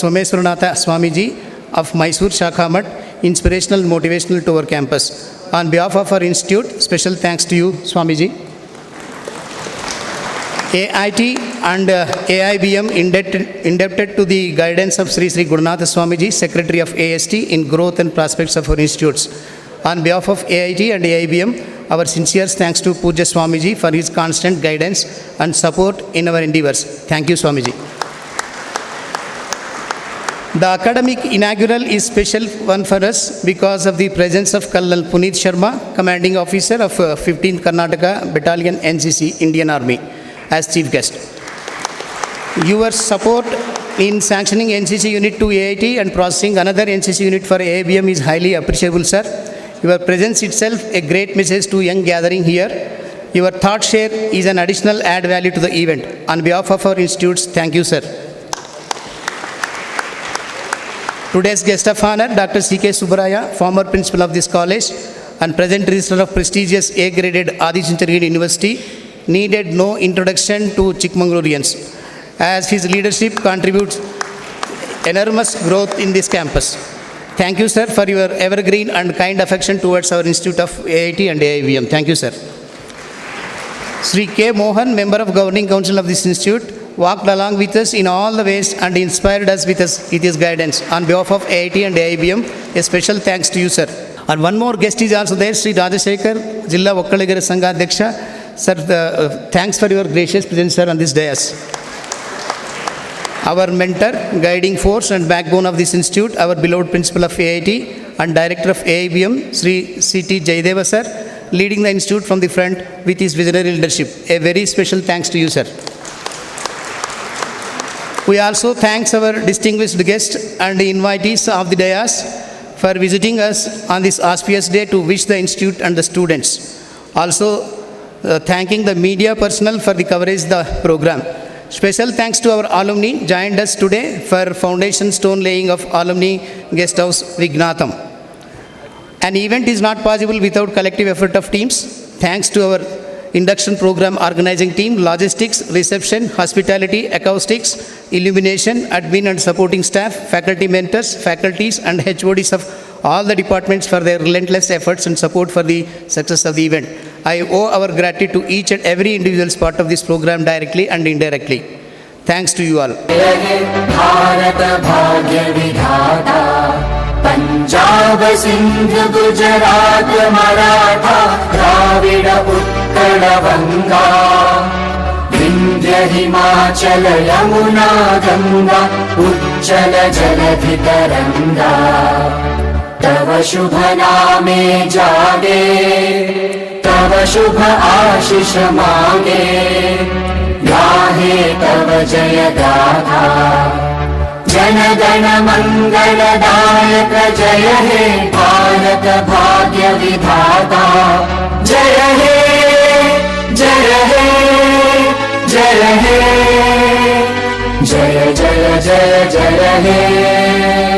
Someswaranatha Swamiji of Mysore Shakha Math, inspirational, motivational to our campus. On behalf of our institute, special thanks to you, Swamiji. AIT and AIBM indebted to the guidance of Sri Gurunatha Swamiji, Secretary of AST, in growth and prospects of our institutes. On behalf of AIT and AIBM, our sincere thanks to Puja Swamiji for his constant guidance and support in our endeavors. Thank you, Swamiji. The academic inaugural is special one for us because of the presence of Colonel Puneet Sharma, Commanding Officer of 15th Karnataka Battalion NCC Indian Army, as Chief Guest. Your support in sanctioning NCC Unit to AIT and processing another NCC unit for AIBM is highly appreciable, sir. Your presence itself a great message to young gathering here. Your thought share is an additional add value to the event. On behalf of our institutes, thank you, sir. Today's guest of honor, Dr. C.K. Subbaraya, former principal of this college and present registrar of prestigious A-graded Adichunchanagiri University, needed no introduction to Chikmagalurians. as his leadership contributes enormous growth in this campus. Thank you, sir, for your evergreen and kind affection towards our Institute of AIT and AIBM. Thank you, sir. Sri K. Mohan, member of Governing Council of this institute, walked along with us in all the ways and inspired us with his guidance. On behalf of AIT and AIBM, a special thanks to you, sir. And one more guest is also there, Sri Rajashekar, Jilla Vakkaligara Sangha Adhyaksha. Sir, thanks for your gracious presence, sir, on this dais. Our mentor, guiding force and backbone of this institute, our beloved principal of AIT and director of AIBM, Sri C.T. Jayadeva, sir, leading the institute from the front with his visionary leadership. A very special thanks to you, sir. We also thanks our distinguished guests and invitees of the dais for visiting us on this auspicious day to wish the institute and the students. Also, thanking the media personnel for the coverage of the program. Special thanks to our alumni joined us today for foundation stone laying of Alumni Guest House Vignatham. An event is not possible without collective effort of teams. Thanks to our induction program organizing team, logistics, reception, hospitality, acoustics, illumination, admin and supporting staff, faculty mentors, faculties and HODs of all the departments for their relentless efforts and support for the success of the event. I owe our gratitude to each and every individual part of this program directly and indirectly. Thanks to you all. Bharat भाग्य विधाता पंजाब सिंध गुजरात मराठा द्राविड उत्कल बंगा विंध्य हिमाचल यमुना गंगा उच्चल जलधि तरंगा तव शुभ नामे जागे तव शुभ आशीष मांगे गाहे तव जय गाथा जन गण मंगलदायक जय हे भारत भाग्य विधाता जय हे जय हे जय हे जय जय जय जय हे